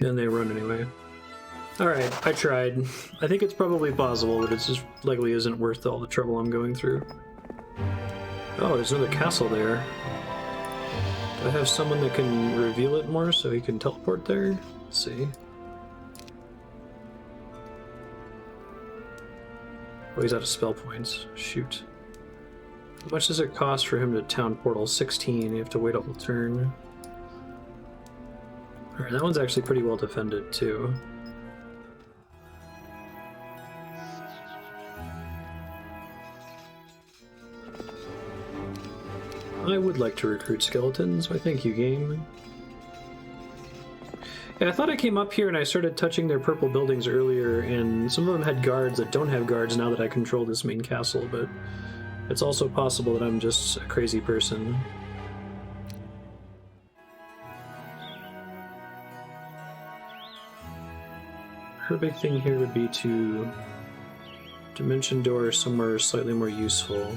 And they run anyway. Alright, I tried. I think it's probably possible, but it just likely isn't worth all the trouble I'm going through. Oh, there's another castle there. Do I have someone that can reveal it more so he can teleport there? Let's see. Oh, he's out of spell points. Shoot. How much does it cost for him to town portal? 16. You have to wait a whole turn. Alright, that one's actually pretty well defended, too. I would like to recruit skeletons. Why, thank you, game. Yeah, I thought I came up here and I started touching their purple buildings earlier, and some of them had guards that don't have guards now that I control this main castle, but it's also possible that I'm just a crazy person. Her big thing here would be to dimension door somewhere slightly more useful.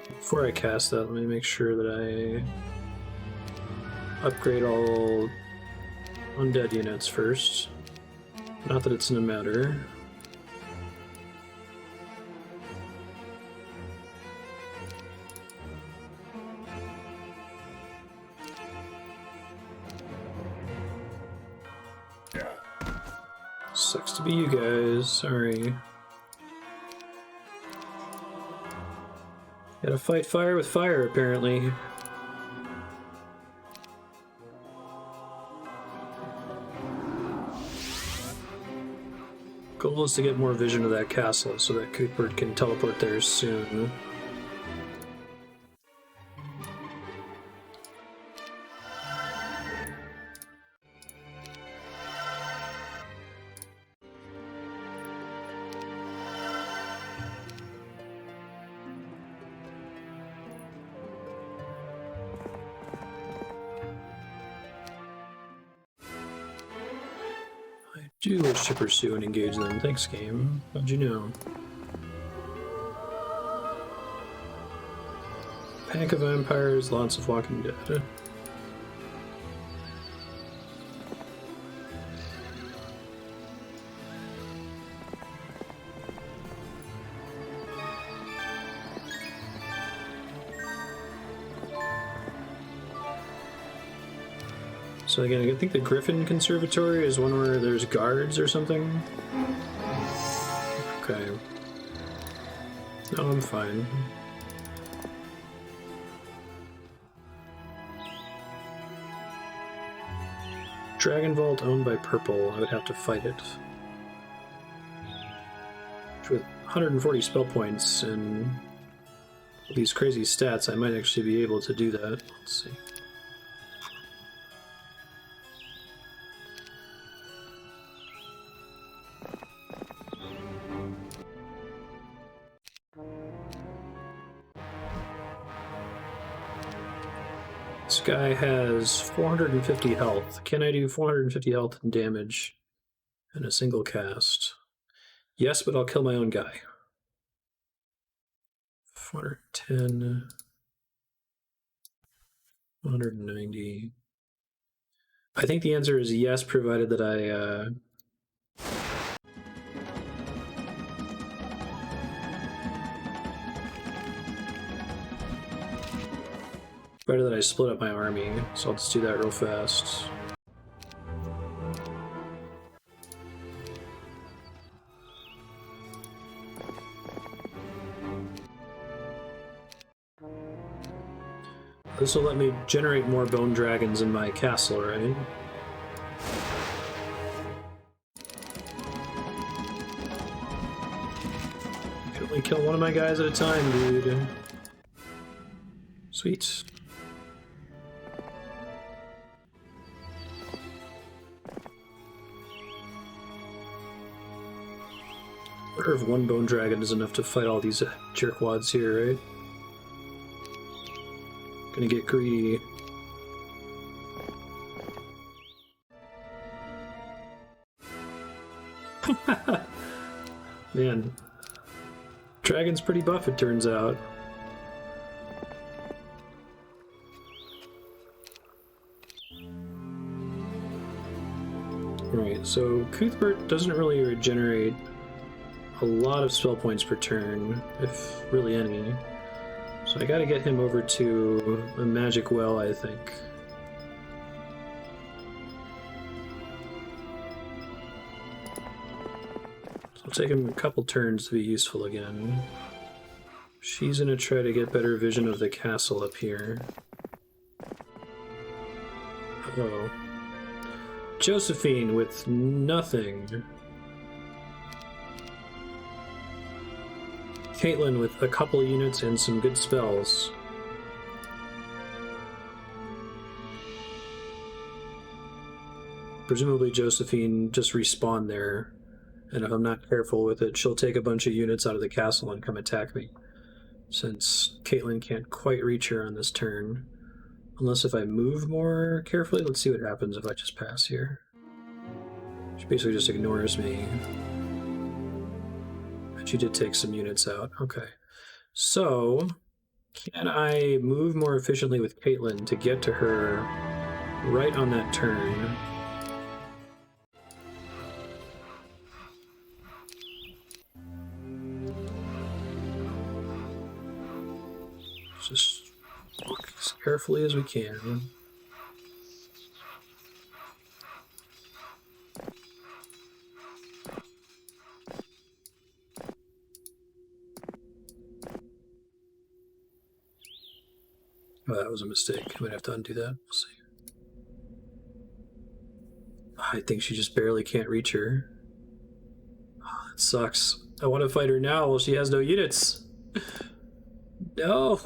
Before I cast that, let me make sure that I upgrade all undead units first. Not that it's in a matter. Sucks to be you guys, sorry. Gotta fight fire with fire, apparently. Goal is to get more vision of that castle so that Cuthbert can teleport there soon. I do wish to pursue and engage them. Thanks, game. How'd you know? Pack of vampires, lots of walking dead. So again, I think the Griffin Conservatory is one where there's guards or something. Okay. No, I'm fine. Dragon Vault owned by Purple. I would have to fight it. With 140 spell points and these crazy stats, I might actually be able to do that. Let's see. This guy has 450 health. Can I do 450 health and damage in a single cast? Yes, but I'll kill my own guy. 410, 190. I think the answer is yes, provided that Better that I split up my army, so I'll just do that real fast. This will let me generate more bone dragons in my castle, right? I can only kill one of my guys at a time, dude. Sweet. I wonder if one bone dragon is enough to fight all these jerkwads here, right? Gonna get greedy. Man. Dragon's pretty buff, it turns out. Right, so Cuthbert doesn't really regenerate a lot of spell points per turn, if really any. So I gotta get him over to a magic well, I think. So it'll take him a couple turns to be useful again. She's gonna try to get better vision of the castle up here. Uh-oh. Josephine with nothing. Caitlin with a couple of units and some good spells. Presumably Josephine just respawned there, and if I'm not careful with it, she'll take a bunch of units out of the castle and come attack me, since Caitlin can't quite reach her on this turn. Unless if I move more carefully. Let's see what happens if I just pass here. She basically just ignores me. She did take some units out. Okay. So, can I move more efficiently with Caitlin to get to her right on that turn? Just look as carefully as we can. Oh, that was a mistake. I might have to undo that. We'll see. I think she just barely can't reach her. Oh, that sucks. I want to fight her now while she has no units. No!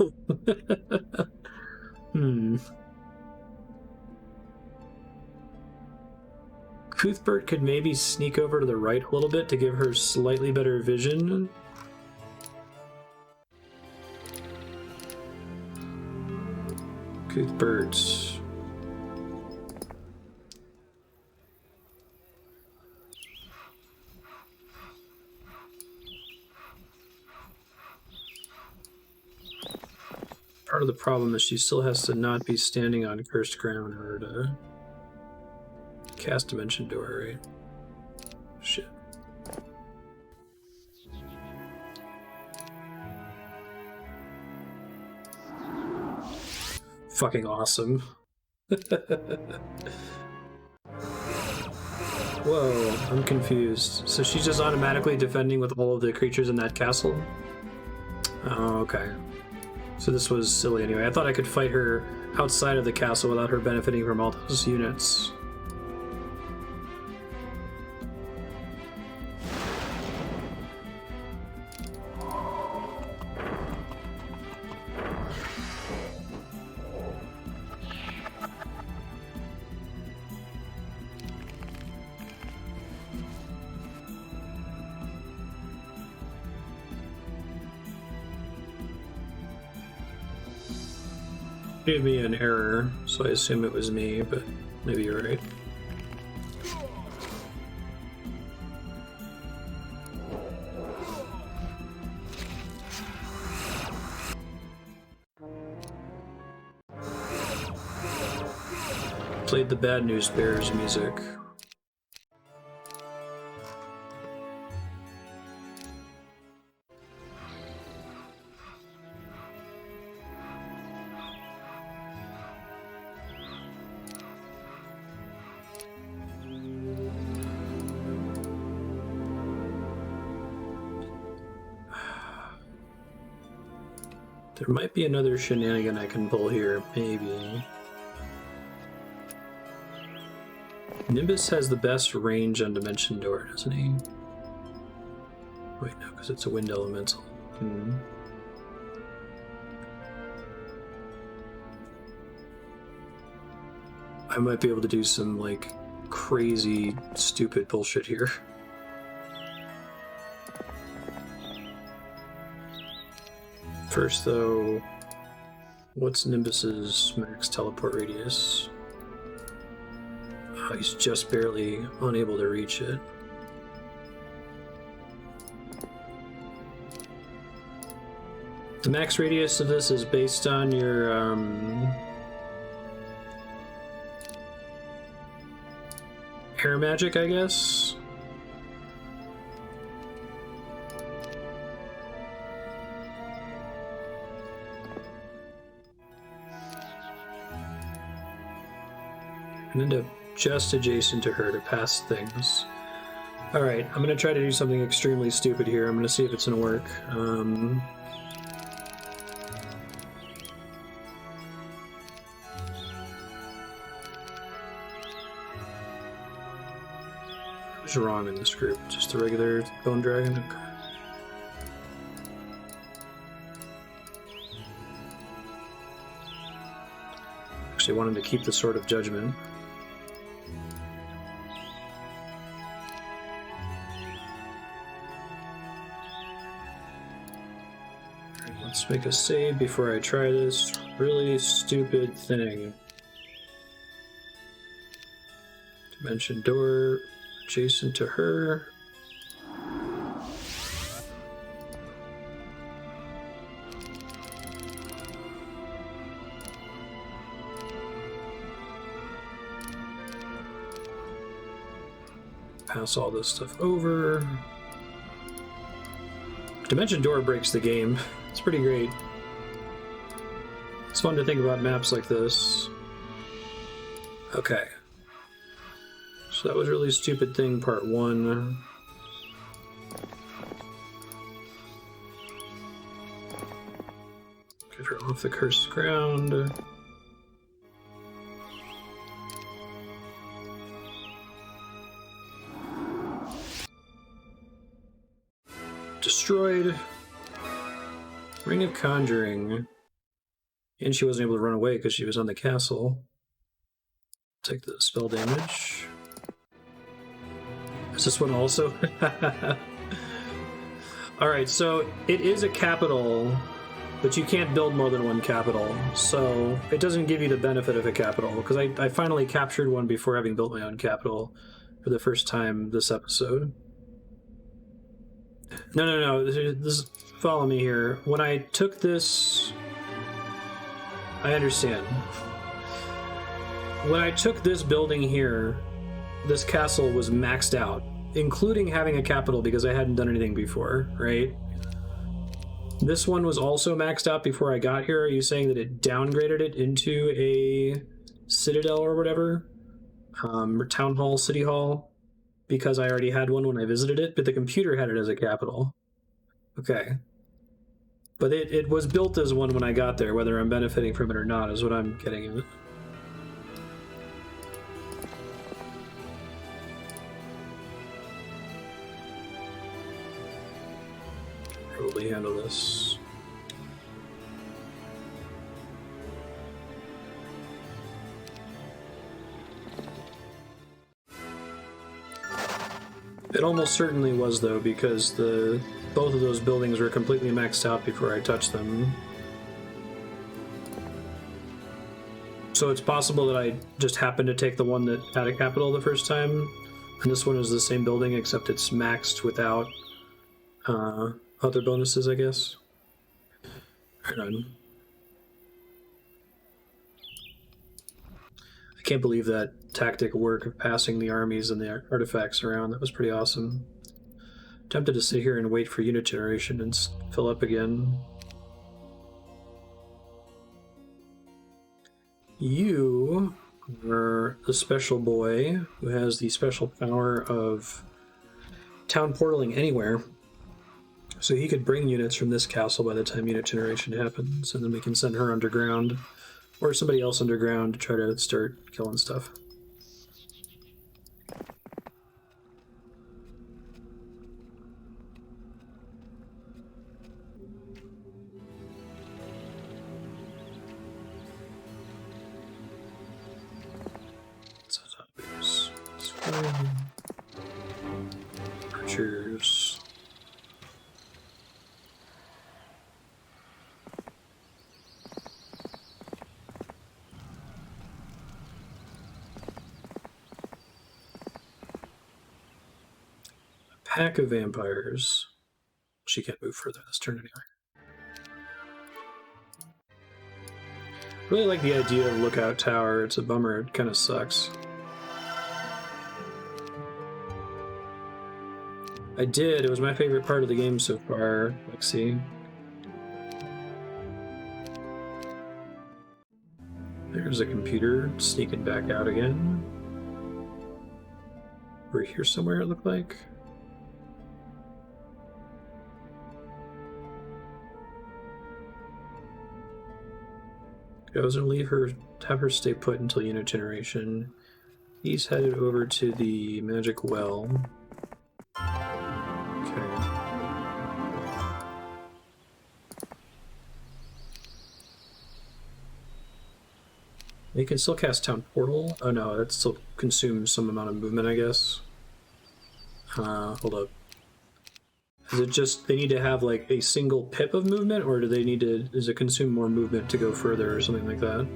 Cuthbert could maybe sneak over to the right a little bit to give her slightly better vision. Cuthbert. Part of the problem is she still has to not be standing on cursed ground in order to cast Dimension Door, right? Shit. Fucking awesome. Whoa, I'm confused. So she's just automatically defending with all of the creatures in that castle? Oh, okay. So this was silly anyway. I thought I could fight her outside of the castle without her benefiting from all those units. Gave me an error, so I assume it was me, but maybe you're right. Played the Bad News Bears music. There might be another shenanigan I can pull here, maybe. Nimbus has the best range on Dimension Door, doesn't he? Wait, no, because it's a wind elemental. I might be able to do some, like, crazy, stupid bullshit here. First, though, what's Nimbus's max teleport radius? Oh, he's just barely unable to reach it. The max radius of this is based on your air magic, I guess. end up just adjacent to her to pass things. Alright, I'm gonna try to do something extremely stupid here. I'm gonna see if it's gonna work. What's wrong in this group? Just a regular bone dragon? Okay. Actually wanted to keep the Sword of Judgment. Alright, let's make a save before I try this really stupid thing. Dimension door adjacent to her. Pass all this stuff over. Dimension door breaks the game. It's pretty great. It's fun to think about maps like this. Okay. So that was really stupid thing, part 1. Get her off the cursed ground. Destroyed. Ring of Conjuring. And she wasn't able to run away because she was on the castle. Take the spell damage. Is this one also? Alright, so it is a capital, but you can't build more than one capital. So it doesn't give you the benefit of a capital, because I finally captured one before having built my own capital for the first time this episode. No. This, follow me here. When I took this... I understand. When I took this building here, this castle was maxed out, including having a capital because I hadn't done anything before, right? This one was also maxed out before I got here. Are you saying that it downgraded it into a citadel or whatever? Or town hall, city hall? Because I already had one when I visited it, but the computer had it as a capital. Okay. But it was built as one when I got there. Whether I'm benefiting from it or not is what I'm getting at. Probably handle this. It almost certainly was, though, because both of those buildings were completely maxed out before I touched them. So it's possible that I just happened to take the one that had a capital the first time, and this one is the same building except it's maxed without other bonuses, I guess. Right on. I can't believe that tactic work of passing the armies and the artifacts around. That was pretty awesome. Tempted to sit here and wait for unit generation and fill up again. You are the special boy who has the special power of town portaling anywhere. So he could bring units from this castle by the time unit generation happens, and then we can send her underground, or somebody else underground to try to start killing stuff. Archers. A pack of vampires. She can't move further this turn anyway. Really like the idea of Lookout Tower. It's a bummer. It kind of sucks. I did. It was my favorite part of the game so far, Lexi. There's a computer sneaking back out again. over here somewhere, it looked like. I was gonna leave her, have her stay put until unit generation. He's headed over to the magic well. Okay. You can still cast Town Portal. Oh no, that still consumes some amount of movement, I guess. Hold up. Is it just they need to have like a single pip of movement, or do they need to, does it consume more movement to go further or something like that?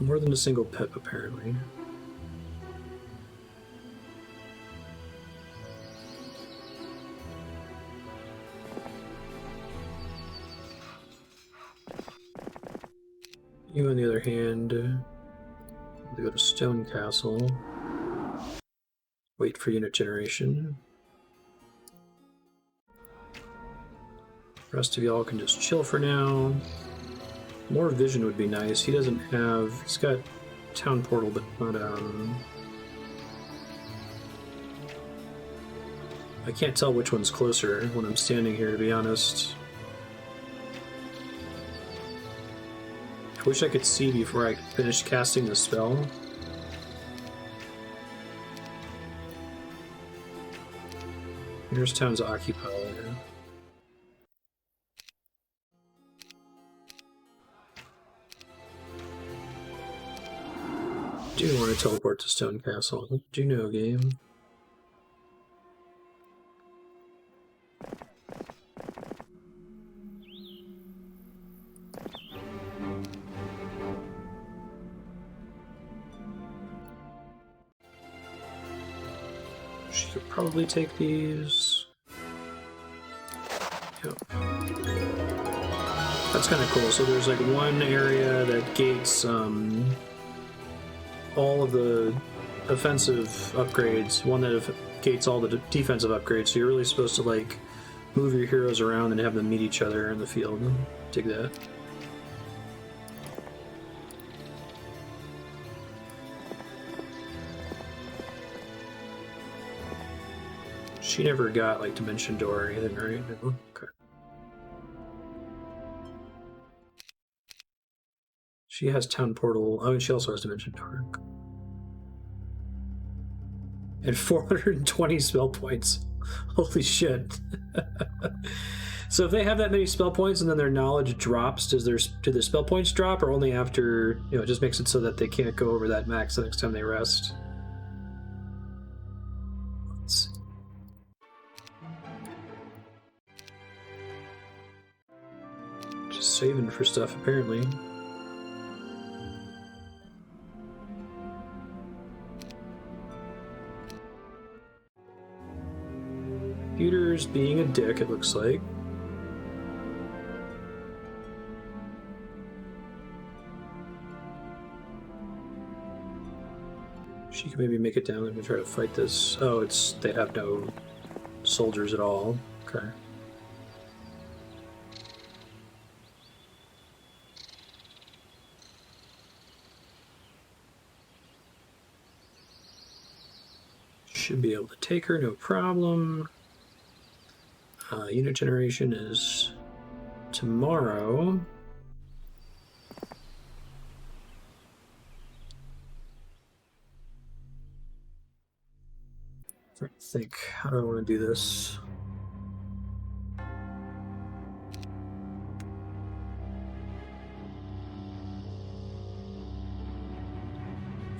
More than a single pip, apparently. You, on the other hand, go to Stonecastle. Wait for unit generation. The rest of y'all can just chill for now. More vision would be nice. He doesn't have... He's got Town Portal, but not, I can't tell which one's closer when I'm standing here, to be honest. I wish I could see before I finished casting the spell. Nearest town's occupied. Do want to teleport to Stonecastle. Do you know, game? She could probably take these. Yep. That's kind of cool. So there's like one area that gates all of the offensive upgrades, one that gates all the defensive upgrades. So you're really supposed to like move your heroes around and have them meet each other in the field. Dig that. She never got like Dimension Door or anything, right? No? Okay. She has Town Portal. Oh, and she also has Dimension Door. And 420 spell points. Holy shit. So if they have that many spell points and then their knowledge drops, do their spell points drop, or only after, it just makes it so that they can't go over that max the next time they rest? Let's see. Just saving for stuff, apparently. Computer's being a dick, it looks like. She can maybe make it down and try to fight this. Oh, they have no soldiers at all. Okay. Should be able to take her, no problem. Unit generation is tomorrow. I'm trying to think, how do I want to do this?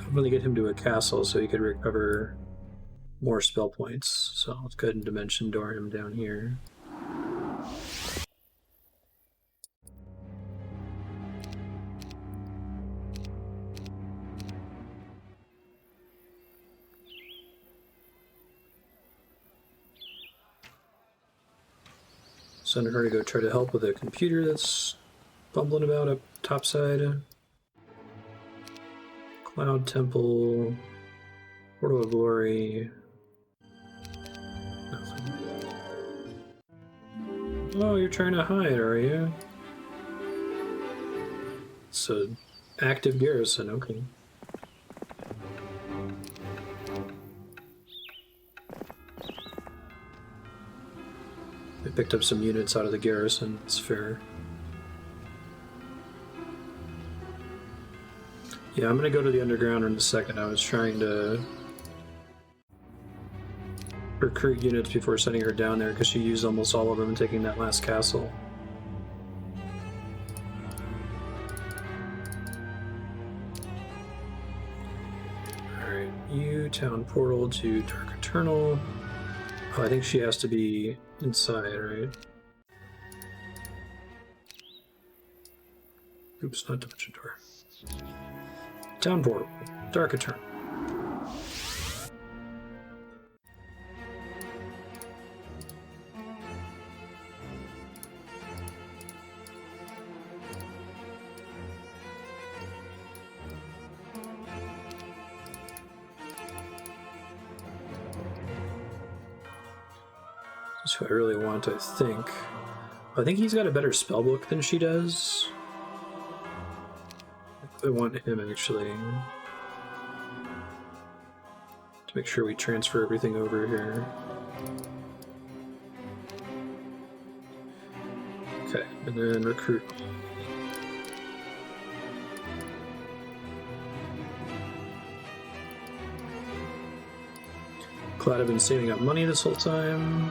I'm going to get him to a castle so he could recover more spell points. So let's go ahead and Dimension Door him down here. Send her to go try to help with a computer that's bumbling about up topside. Cloud Temple, Portal of Glory. Nothing. Oh, you're trying to hide, are you? It's an active garrison, okay. I picked up some units out of the garrison, it's fair. Yeah, I'm gonna go to the underground in a second. I was trying to recruit units before sending her down there because she used almost all of them in taking that last castle. Alright, you, town portal to Dark Eternal. Oh, I think she has to be inside, right? Oops, not Dungeon Door. Town portal, Dark Eternal. That's who I really want, I think. I think he's got a better spellbook than she does. I want him, actually. To make sure we transfer everything over here. Okay, and then recruit. Glad I've been saving up money this whole time.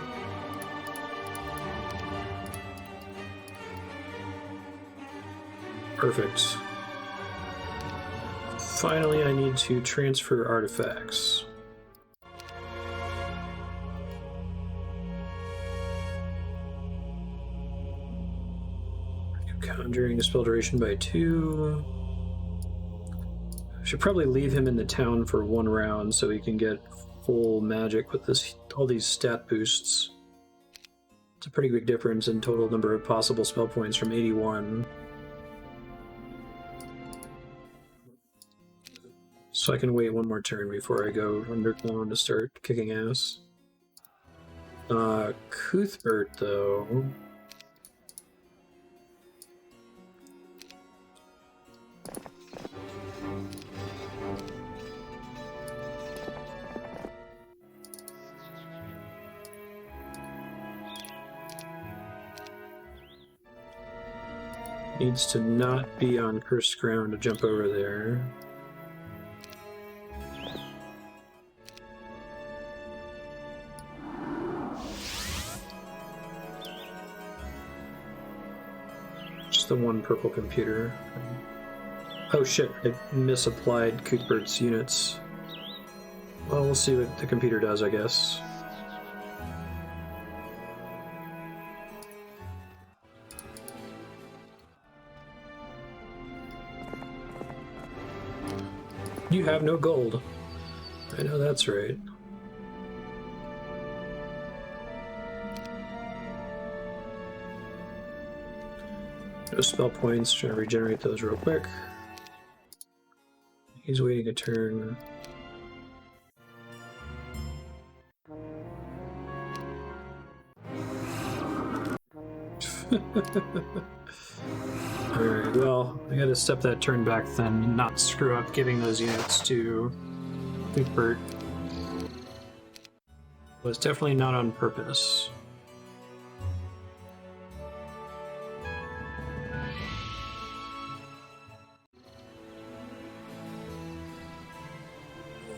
Perfect. Finally, I need to transfer artifacts. Conjuring a spell duration by 2. I should probably leave him in the town for 1 round so he can get full magic with this, all these stat boosts. It's a pretty big difference in total number of possible spell points from 81. So I can wait 1 more turn before I go underground to start kicking ass. Cuthbert, though. Needs to not be on cursed ground to jump over there. Just the 1 purple computer. Oh shit, I misapplied Cuthbert's units. Well, we'll see what the computer does, I guess. You have no gold. I know that's right. No spell points. Trying to regenerate those real quick. He's waiting a turn. Alright, well, I gotta step that turn back then and not screw up giving those units to Cuthbert. Was definitely not on purpose.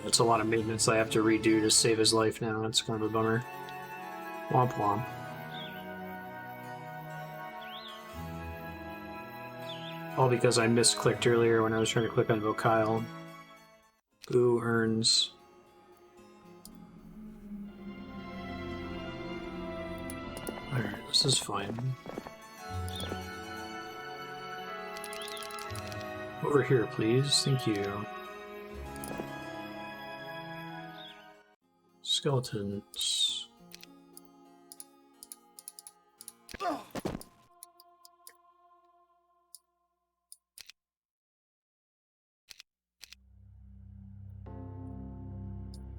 It's a lot of maintenance I have to redo to save his life now. It's kind of a bummer. Womp womp. All because I misclicked earlier when I was trying to click on Vocile. Boo earns. Alright, this is fine. Over here, please. Thank you. Skeletons.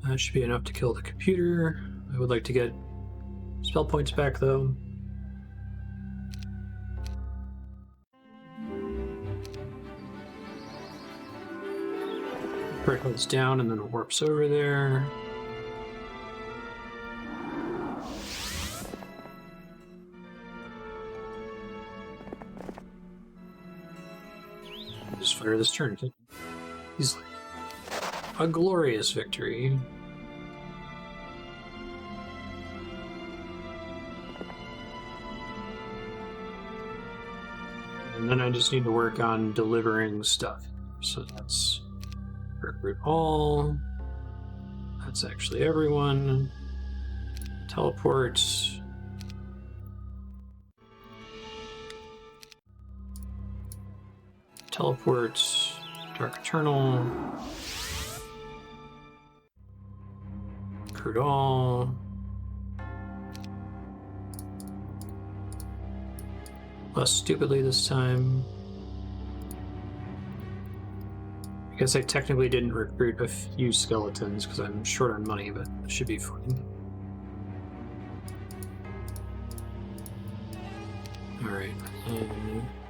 That should be enough to kill the computer. I would like to get spell points back, though. Cuthbert heads down and then warps over there. Just fire this turn. Easily. A glorious victory. And then I just need to work on delivering stuff. So that's recruit all. That's actually everyone. Teleport. Teleport. Dark Eternal. Recruit all. Less stupidly this time. I guess I technically didn't recruit a few skeletons because I'm short on money, but it should be fine. Alright.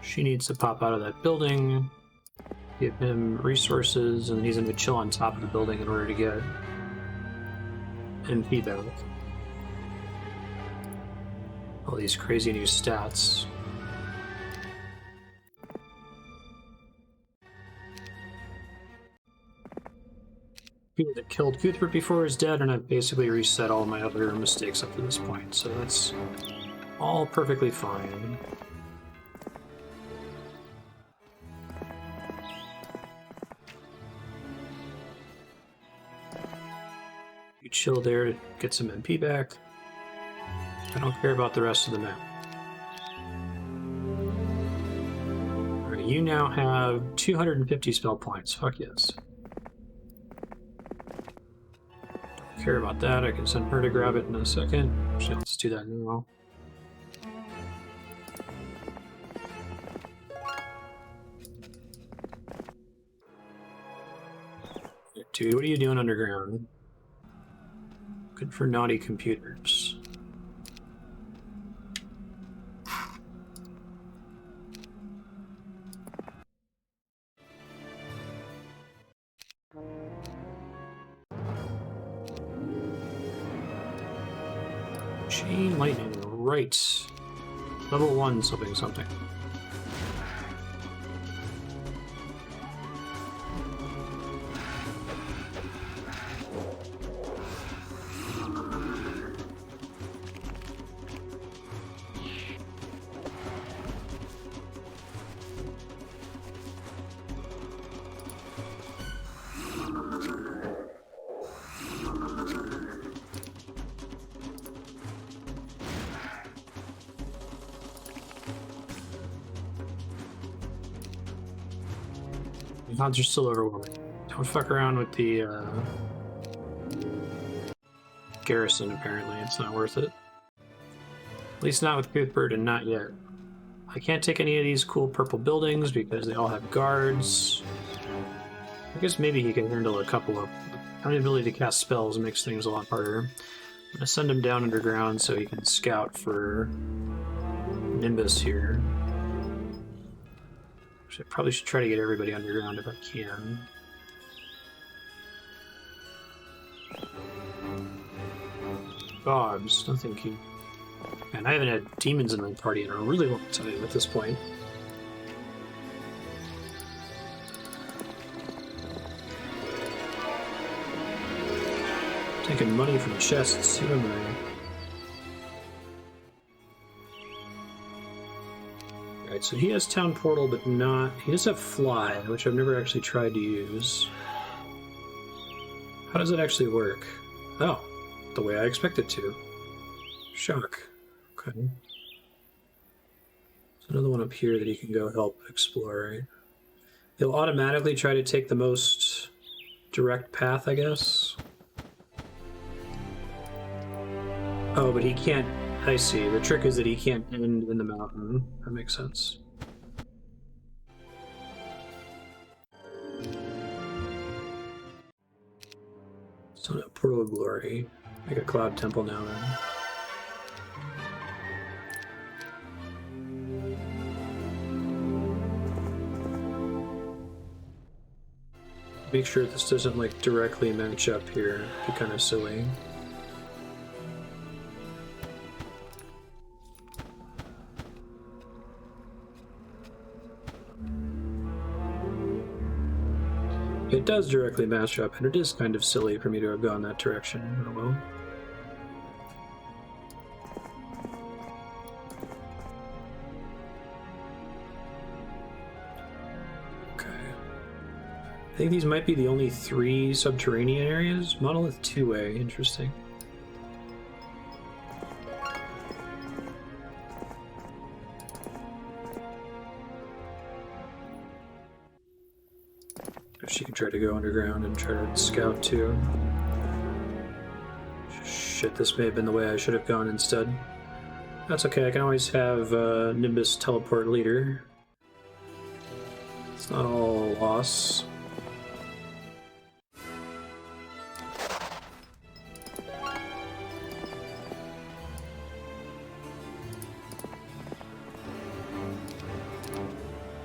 She needs to pop out of that building. Give him resources, and he's going to chill on top of the building in order to get MP back. All these crazy new stats. People that killed Cuthbert before is dead, and I've basically reset all my other mistakes up to this point, so that's all perfectly fine. You chill there to get some MP back. I don't care about the rest of the map. Alright, you now have 250 spell points. Fuck yes. Care about that. I can send her to grab it in a second. Actually, let's do that now. Dude, what are you doing underground? Good for naughty computers. Chain lightning, right. Level 1 something something. Odds are still overwhelming. Don't fuck around with the Garrison, apparently. It's not worth it. At least not with Cuthbert, and not yet. I can't take any of these cool purple buildings because they all have guards. I guess maybe he can handle a couple of... Having the ability to cast spells makes things a lot harder. I'm going to send him down underground so he can scout for Nimbus here. I probably should try to get everybody underground if I can. Gods, no thank you. Man, I haven't had demons in my party in a really long time at this point. Taking money from chests, who am I? Right, so he has Town Portal, but not... He does have Fly, which I've never actually tried to use. How does it actually work? Oh, the way I expect it to. Shock. Okay. There's another one up here that he can go help explore, right? He'll automatically try to take the most direct path, I guess. Oh, but he can't... I see. The trick is that he can't end in the mountain. That makes sense. So, no, Portal of Glory. Make a Cloud Temple now, then. Make sure this doesn't like directly match up here. It'd be kind of silly. It does directly match up, and it is kind of silly for me to have gone that direction. Oh well. I think these might be the only 3 subterranean areas. Monolith 2A, interesting. She can try to go underground and try to scout too. Shit, this may have been the way I should have gone instead. That's okay, I can always have Nimbus teleport later. It's not all loss.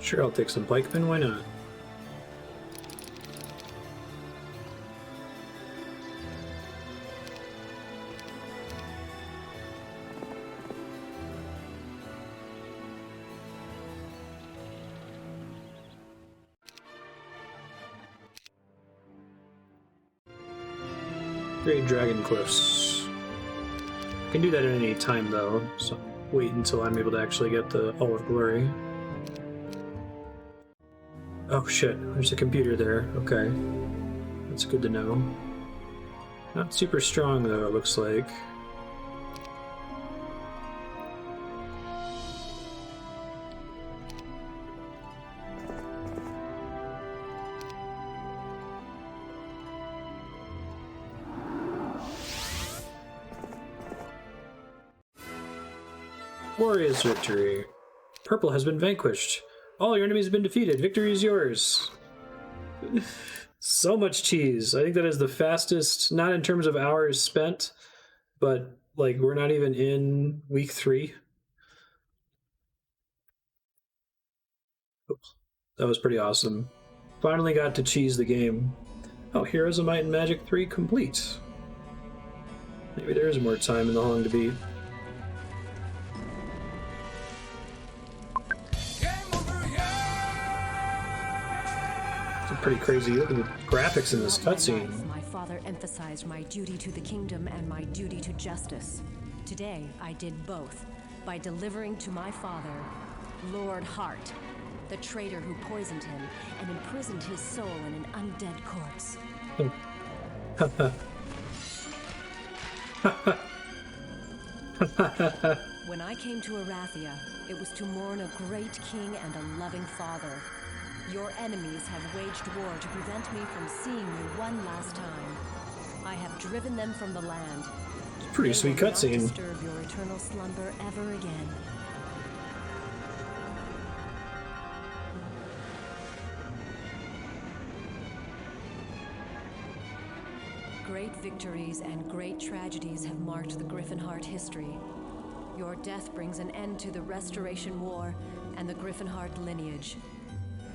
Sure, I'll take some pikemen, why not? Great Dragon Cliffs. I can do that at any time though, so wait until I'm able to actually get the Hall of Glory. Oh shit, there's a computer there. Okay. That's good to know. Not super strong though, it looks like. Glorious victory. Purple has been vanquished. All your enemies have been defeated. Victory is yours. So much cheese. I think that is the fastest, not in terms of hours spent, but like we're not even in week 3. Oops. That was pretty awesome. Finally got to cheese the game. Oh, Heroes of Might and Magic 3 complete. Maybe there is more time in the Hong to beat. Pretty crazy. Look at the graphics in this cutscene. My father emphasized my duty to the kingdom and my duty to justice. Today, I did both by delivering to my father, Lord Hart, the traitor who poisoned him and imprisoned his soul in an undead corpse. When I came to Arathia, it was to mourn a great king and a loving father. Your enemies have waged war to prevent me from seeing you one last time. I have driven them from the land. Pretty sweet cutscene. They will not disturb your eternal slumber ever again. Great victories and great tragedies have marked the Gryphonheart history. Your death brings an end to the Restoration War and the Gryphonheart lineage.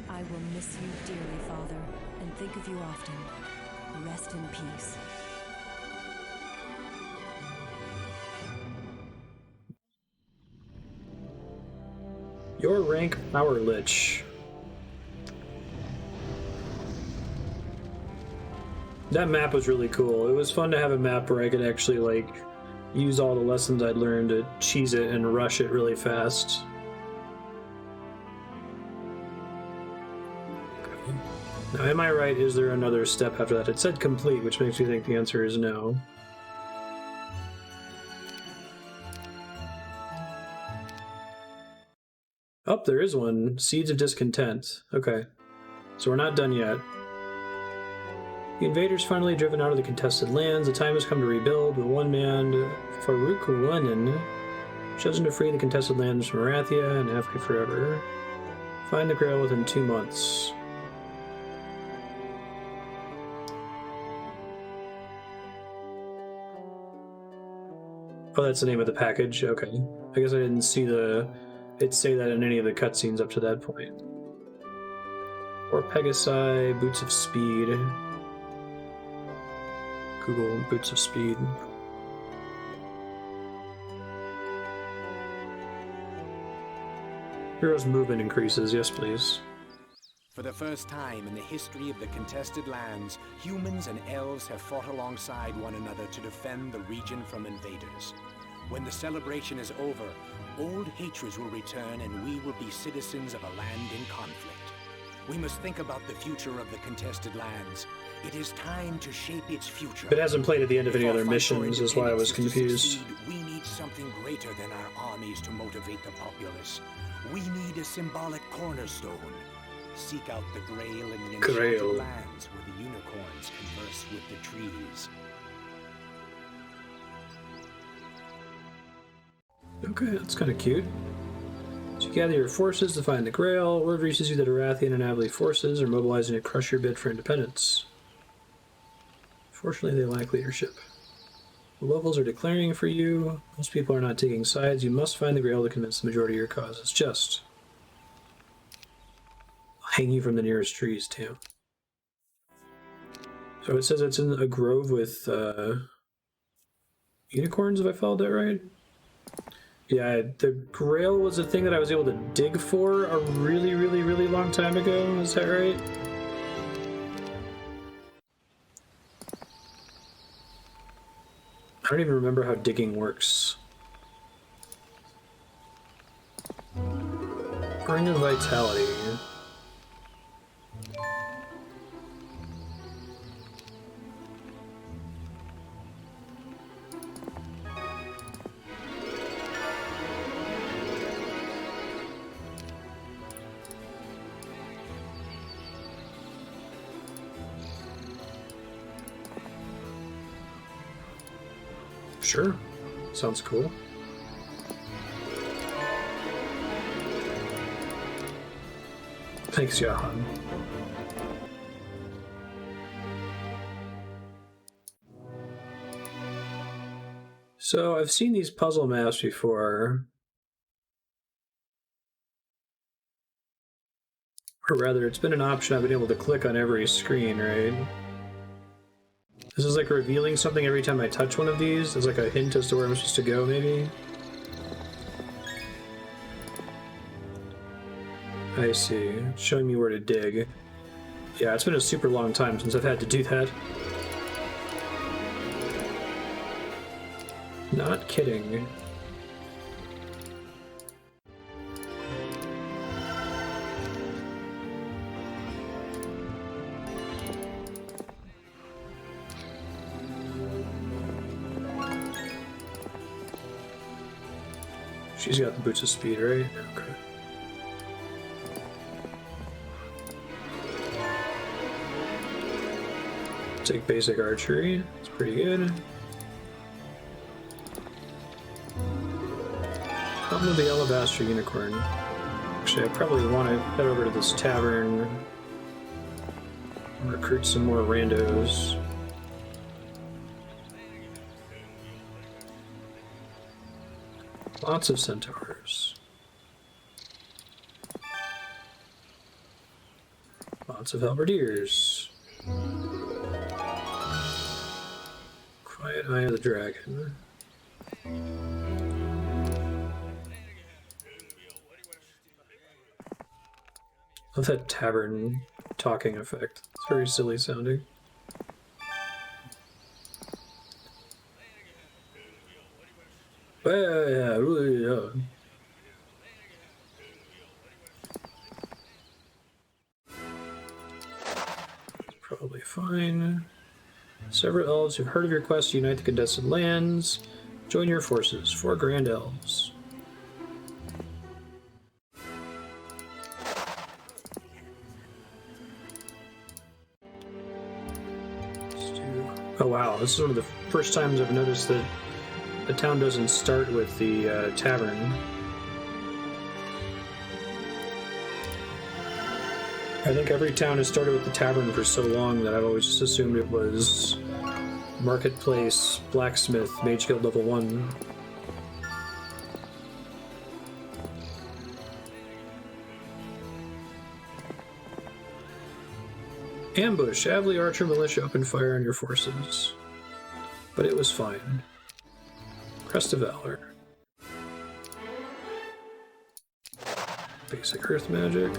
I will miss you dearly, Father, and think of you often. Rest in peace. Your rank Power Lich. That map was really cool. It was fun to have a map where I could actually like use all the lessons I'd learned to cheese it and rush it really fast. Now, am I right? Is there another step after that? It said complete, which makes me think the answer is no. Oh, there is one. Seeds of Discontent. Okay. So we're not done yet. The invaders finally driven out of the contested lands. The time has come to rebuild, with one man, Farouk Lenin, chosen to free the contested lands from Arathia and Africa forever. Find the Grail within 2 months. Oh, that's the name of the package? Okay. I guess I didn't see it say that in any of the cutscenes up to that point. 4 Pegasi, Boots of Speed. Google Boots of Speed. Hero's movement increases, yes please. For the first time in the history of the contested lands, humans and elves have fought alongside one another to defend the region from invaders. When the celebration is over, old hatreds will return and we will be citizens of a land in conflict. We must think about the future of the contested lands. It is time to shape its future. It hasn't played at the end of any other missions, is why I was confused. We need something greater than our armies to motivate the populace. We need a symbolic cornerstone. Seek out the Grail in the enchanted Grail. lands where the unicorns converse with the trees. Okay, that's kind of cute. So you gather your forces to find the Grail. Word reaches you that Arathian and Avali forces are mobilizing to crush your bid for independence. Fortunately, they lack leadership. The locals are declaring for you. Most people are not taking sides. You must find the Grail to convince the majority of your cause is just. I'll hang you from the nearest trees, too. So it says it's in a grove with unicorns, if I followed that right? Yeah, the Grail was a thing that I was able to dig for a really, really, really long time ago. Is that right? I don't even remember how digging works. Ring of Vitality. Sure. Sounds cool. Thanks, Johan. So I've seen these puzzle maps before. Or rather, it's been an option I've been able to click on every screen, right? This is like revealing something every time I touch one of these. There's like a hint as to where I'm supposed to go, maybe? I see. It's showing me where to dig. Yeah, it's been a super long time since I've had to do that. Not kidding. She's got the Boots of Speed, right? Okay. Take basic archery. It's pretty good. Problem with the Alabaster Unicorn. Actually, I probably want to head over to this tavern and recruit some more randos. Lots of centaurs. Lots of halberdiers. Quiet Eye of the Dragon. Love that tavern talking effect. It's very silly sounding. Yeah, really, yeah. Probably fine. Several elves who've heard of your quest to unite the contested lands. Join your forces. 4 grand elves. Oh wow, this is one of the first times I've noticed that the town doesn't start with the tavern. I think every town has started with the tavern for so long that I've always just assumed it was Marketplace, Blacksmith, Mage Guild level 1. Ambush. Avely Archer Militia opened fire on your forces. But it was fine. Crest of Valor. Basic Earth Magic.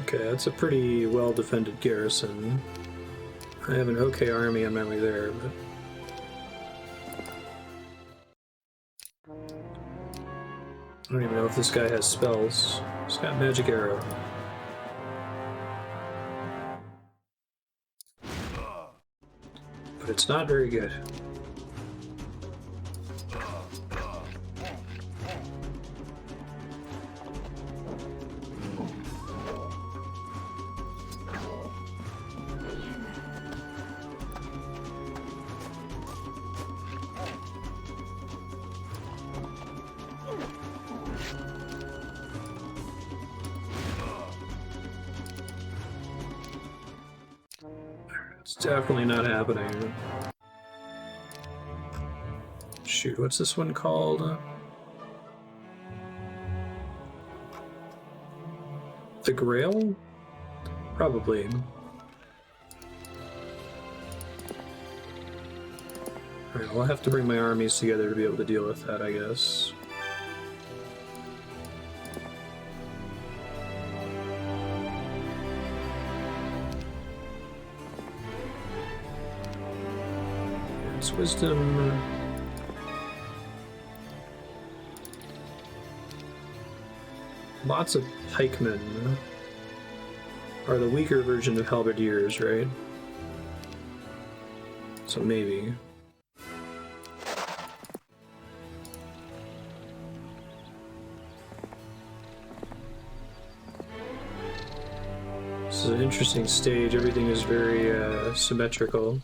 Okay, that's a pretty well-defended garrison. I have an okay army on my way there, but... I don't even know if this guy has spells. He's got Magic Arrow. But it's not very good. It's definitely not happening. Shoot, what's this one called? The Grail? Probably. Alright, I'll have to bring my armies together to be able to deal with that, I guess. It's wisdom. Lots of pikemen are the weaker version of halberdiers, right? So maybe. This is an interesting stage. Everything is very symmetrical.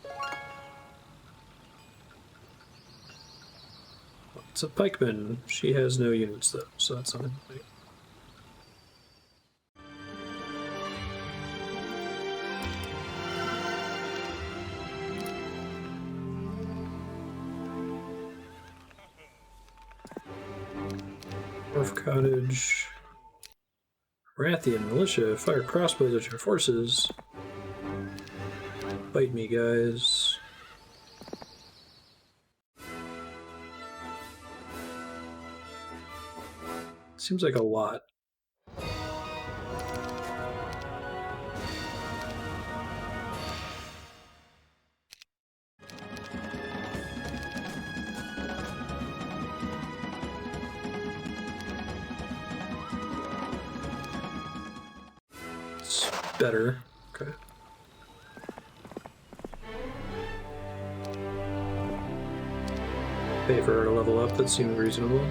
It's a pikeman. She has no units though, so that's not anybody. Dwarf Cottage. Rathian Militia, fire crossbows at your forces. Bite me, guys. Seems like a lot. It's better. Okay. Pay for her to level up, that seems reasonable.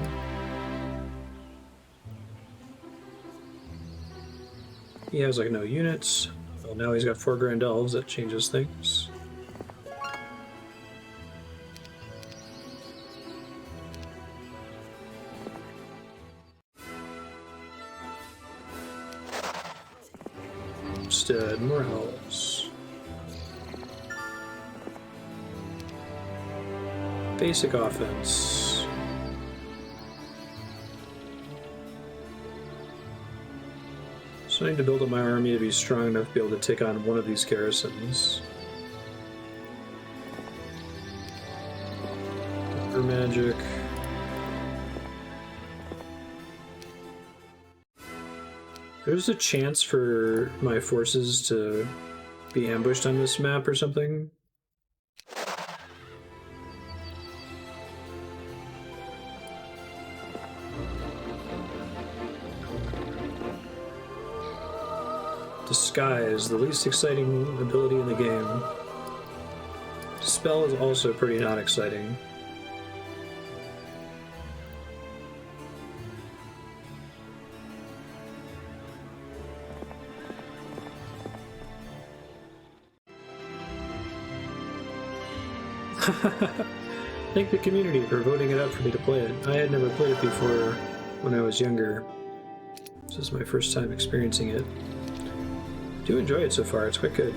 He has like no units. Well, now he's got 4 Grand Elves, that changes things. Marstead, more Elves. Basic offense. So I need to build up my army to be strong enough to be able to take on one of these garrisons. For magic. There's a chance for my forces to be ambushed on this map or something. Disguise, the least exciting ability in the game. Dispel is also pretty not exciting. Thank the community for voting it up for me to play it. I had never played it before when I was younger. This is my first time experiencing it. Do enjoy it so far, it's quite good.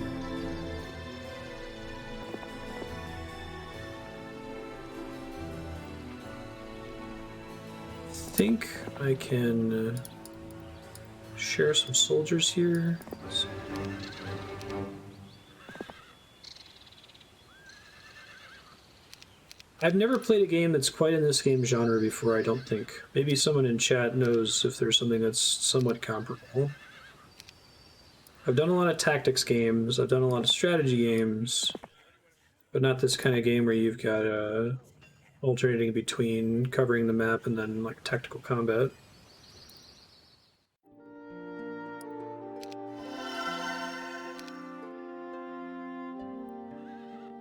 think I can share some soldiers here. Let's see. I've never played a game that's quite in this game genre before, I don't think. Maybe someone in chat knows if there's something that's somewhat comparable. I've done a lot of tactics games, I've done a lot of strategy games, but not this kind of game where you've got alternating between covering the map and then like tactical combat.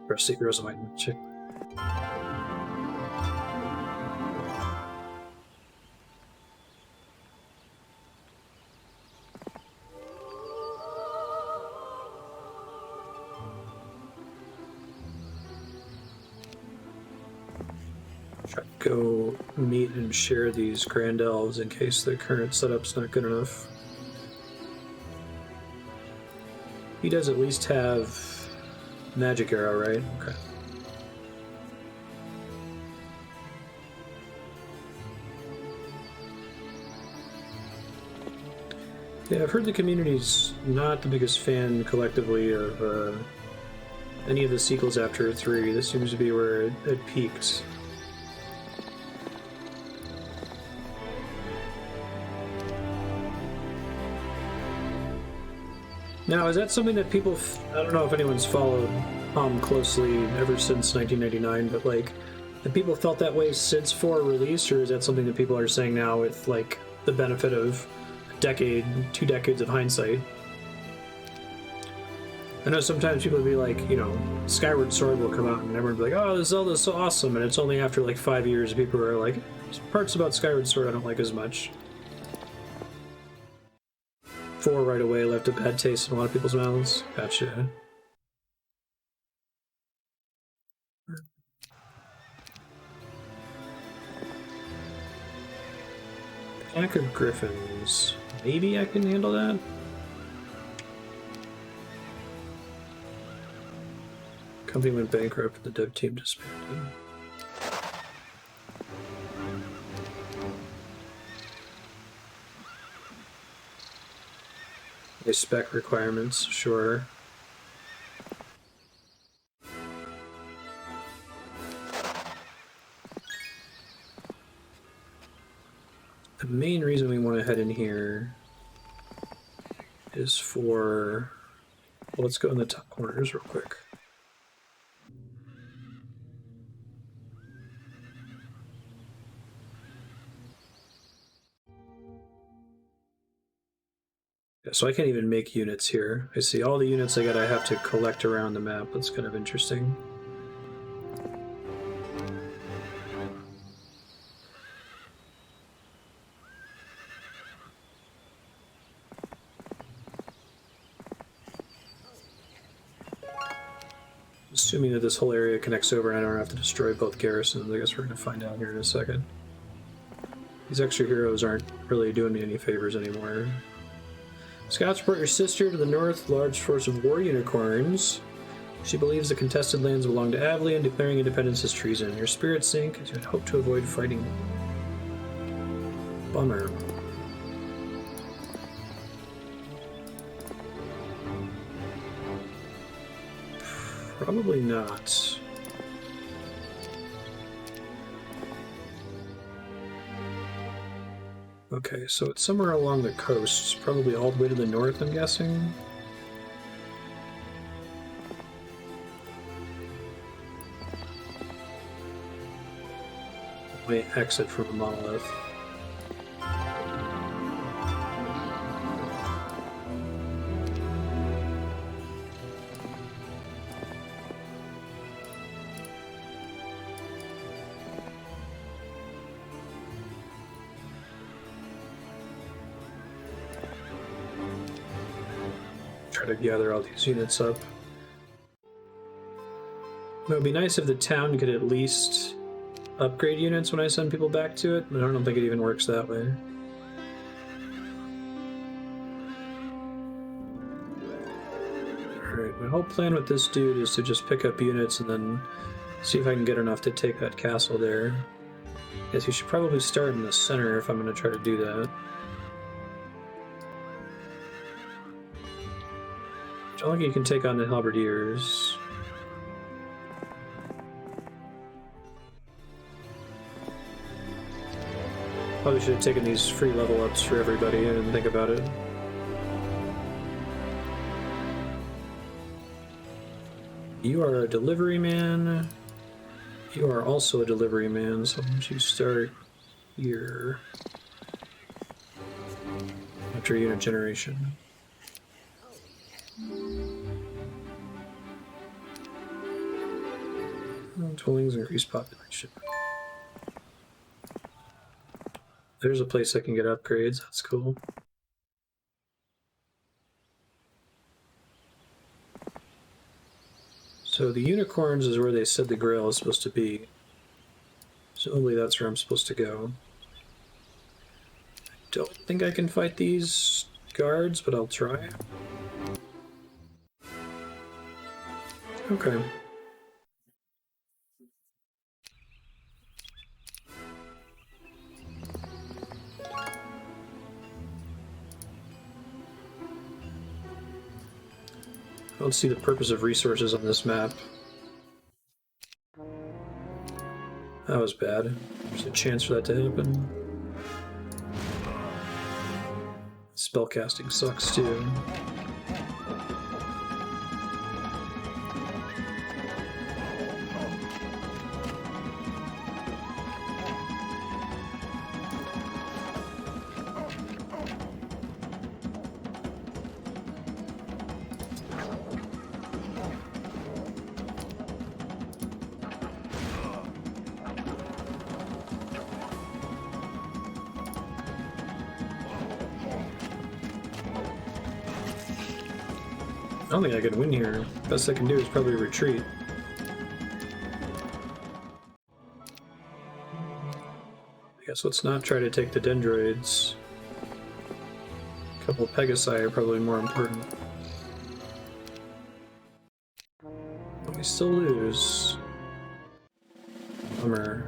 Press the heroes might check. Try to go meet and share these Grand Elves in case the current setup's not good enough. He does at least have magic arrow, right? Okay. Yeah, I've heard the community's not the biggest fan collectively of any of the sequels after 3. This seems to be where it peaked. Now, is that something that people... I don't know if anyone's followed closely ever since 1999, but, like, have people felt that way since 4 release, or is that something that people are saying now with, like, the benefit of a decade, 2 decades of hindsight? I know sometimes people will be like, you know, Skyward Sword will come out and everyone will be like, oh, this Zelda's so awesome, and it's only after, like, 5 years people are like, there's parts about Skyward Sword I don't like as much. 4 right away left a bad taste in a lot of people's mouths. Gotcha. Pack of Griffins. Maybe I can handle that? Company went bankrupt, the dev team disbanded. Spec requirements, sure. The main reason we want to head in here is for... Well, let's go in the top corners real quick. So I can't even make units here. I see all the units I have to collect around the map. That's kind of interesting. Assuming that this whole area connects over and I don't have to destroy both garrisons. I guess we're going to find out here in a second. These extra heroes aren't really doing me any favors anymore. Scouts report your sister to the north, large force of war unicorns. She believes the contested lands belong to Avley, and declaring independence is treason. Your spirits sink as you had hoped to avoid fighting. Bummer. Probably not. Okay, so it's somewhere along the coast, probably all the way to the north, I'm guessing. May exit from a monolith. To gather all these units up. It would be nice if the town could at least upgrade units when I send people back to it, but I don't think it even works that way. Alright, my whole plan with this dude is to just pick up units and then see if I can get enough to take that castle there. Guess you should probably start in the center if I'm going to try to do that. I don't think you can take on the halberdiers. Probably should have taken these free level ups for everybody. I didn't think about it. You are a delivery man. You are also a delivery man, so why don't you start here after unit generation. Dwellings increase population. There's a place I can get upgrades, that's cool. So the unicorns is where they said the Grail is supposed to be. So hopefully that's where I'm supposed to go. I don't think I can fight these guards, but I'll try. Okay. I don't see the purpose of resources on this map. That was bad. There's a chance for that to happen. Spellcasting sucks too. I don't think I can win here. Best I can do is probably retreat. I guess let's not try to take the dendroids. A couple of Pegasi are probably more important. But we still lose. Bummer.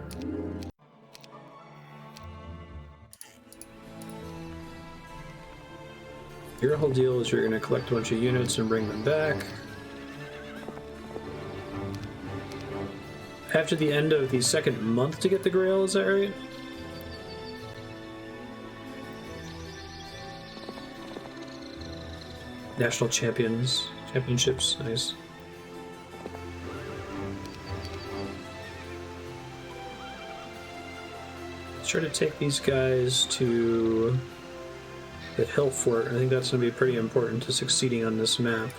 Your whole deal is you're going to collect a bunch of units and bring them back. After the end of the second month to get the Grail, is that right? National championships, nice. Let's try to take these guys to the hill fort. I think that's going to be pretty important to succeeding on this map.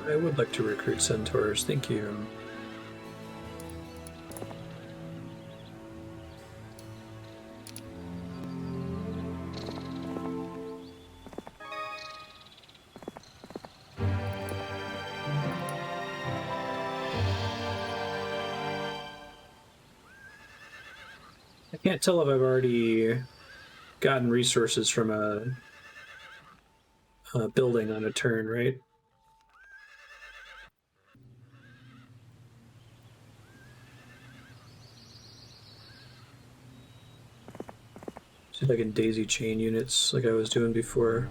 I would like to recruit centaurs, thank you. I can't tell if I've already gotten resources from a building on a turn, right? See if I can daisy chain units like I was doing before.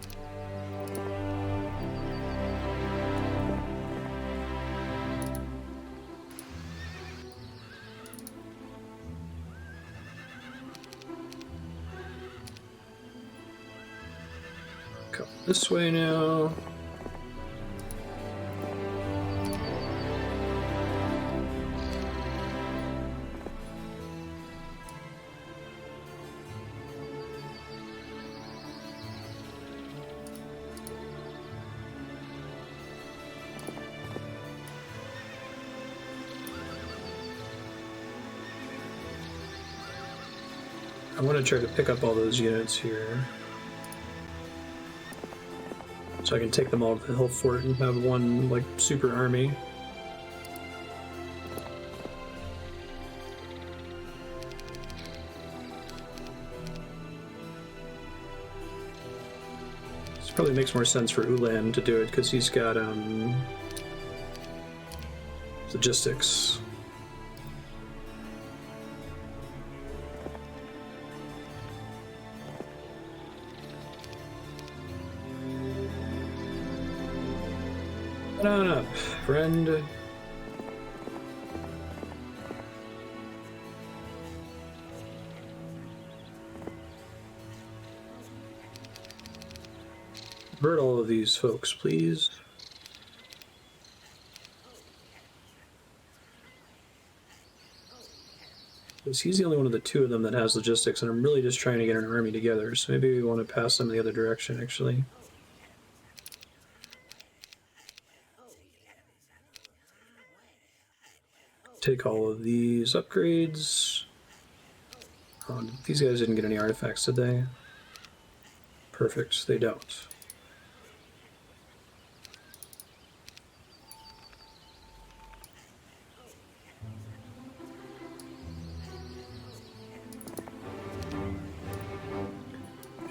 Come this way now. I want to try to pick up all those units here. So I can take them all to the hill fort and have one, like, super army. This probably makes more sense for Ulan to do it, because he's got, logistics. Come on up, friend. Convert all of these folks, please. Because he's the only one of the two of them that has logistics, and I'm really just trying to get an army together, so maybe we want to pass them the other direction, actually. Take all of these upgrades. Oh, these guys didn't get any artifacts, did they? Perfect, they don't.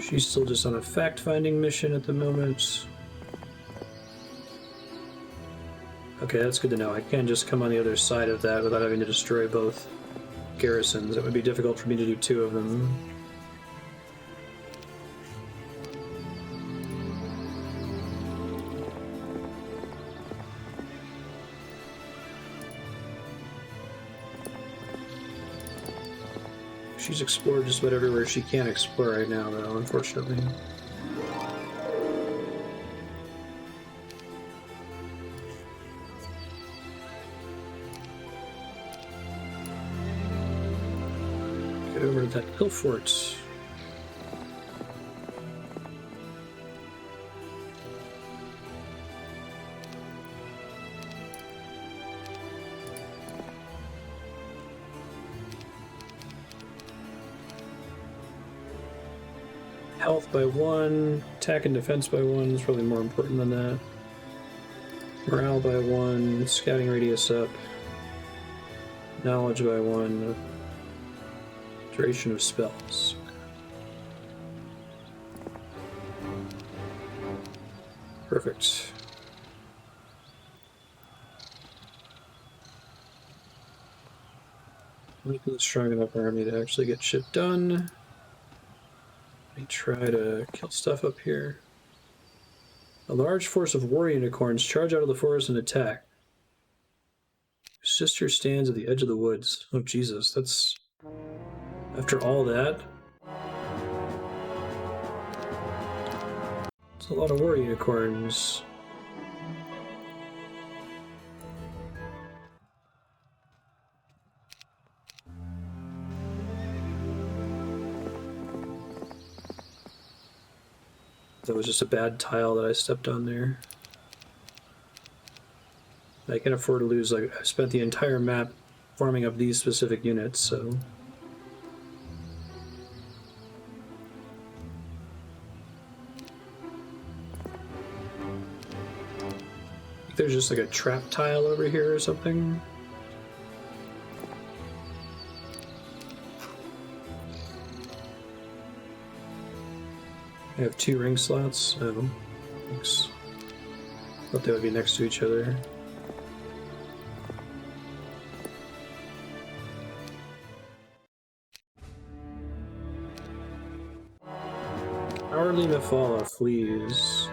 She's still just on a fact-finding mission at the moment. Okay, that's good to know. I can't just come on the other side of that without having to destroy both garrisons. It would be difficult for me to do two of them. She's explored just about everywhere she can explore right now, though, unfortunately. Get over to that hill fort. Health by 1, attack and defense by 1 is probably more important than that. Morale by 1, scouting radius up, knowledge by 1, duration of spells. Perfect. Making a strong enough army to actually get shit done. Let me try to kill stuff up here. A large force of war unicorns charge out of the forest and attack. Your sister stands at the edge of the woods. Oh, Jesus, that's... After all that? It's a lot of war unicorns. That was just a bad tile that I stepped on there. I can afford to lose, like, I spent the entire map farming up these specific units, so... I think there's just like a trap tile over here or something. I have 2 ring slots. Oh, thanks. Thought they would be next to each other. Hourly Mephala flees.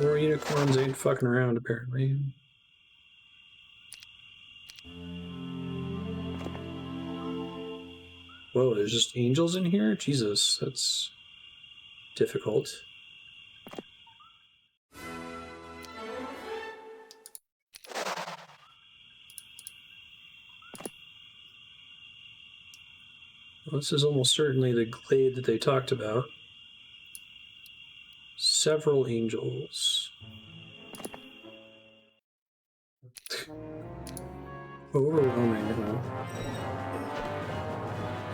More unicorns ain't fucking around, apparently. Whoa, there's just angels in here? Jesus, that's difficult. Well, this is almost certainly the glade that they talked about. Several angels. overwhelming.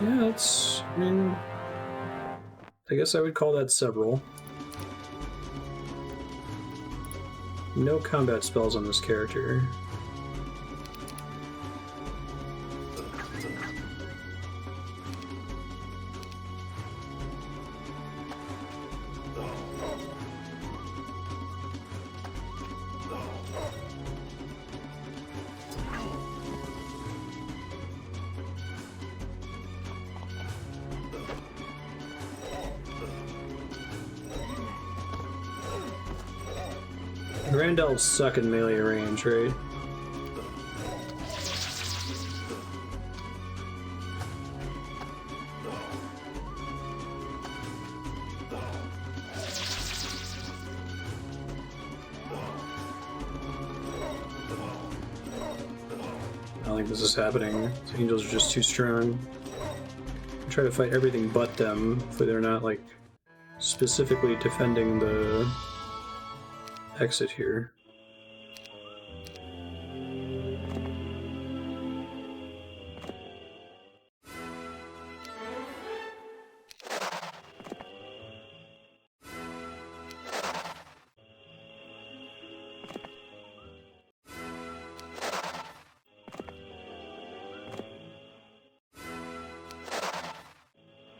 Yeah, it's. I mean, I guess I would call that several. No combat spells on this character. Grand Elves suck in melee range, right? I don't think this is happening. The angels are just too strong. I try to fight everything but them, if they're not, like, specifically defending the exit here.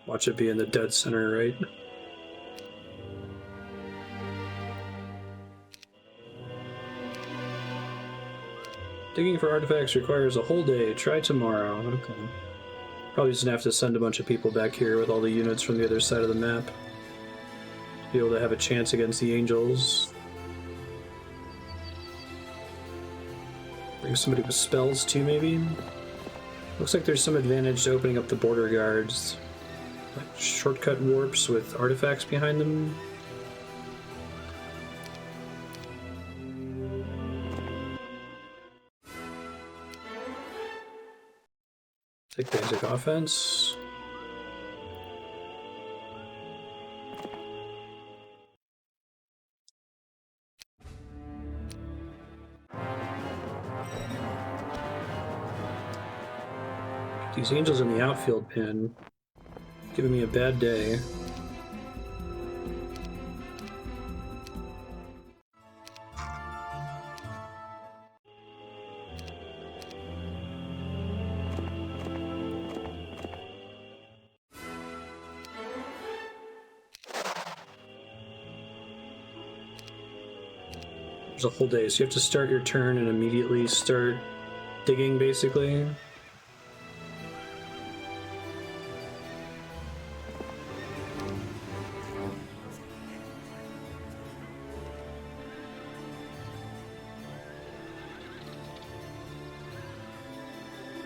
Watch it be in the dead center, right? Digging for artifacts requires a whole day. Try tomorrow. Okay. Probably just gonna have to send a bunch of people back here with all the units from the other side of the map to be able to have a chance against the angels. Bring somebody with spells too, maybe? Looks like there's some advantage to opening up the border guards. Like shortcut warps with artifacts behind them. Take basic offense. These angels in the outfield pin giving me a bad day. There's a whole day, so you have to start your turn and immediately start digging, basically.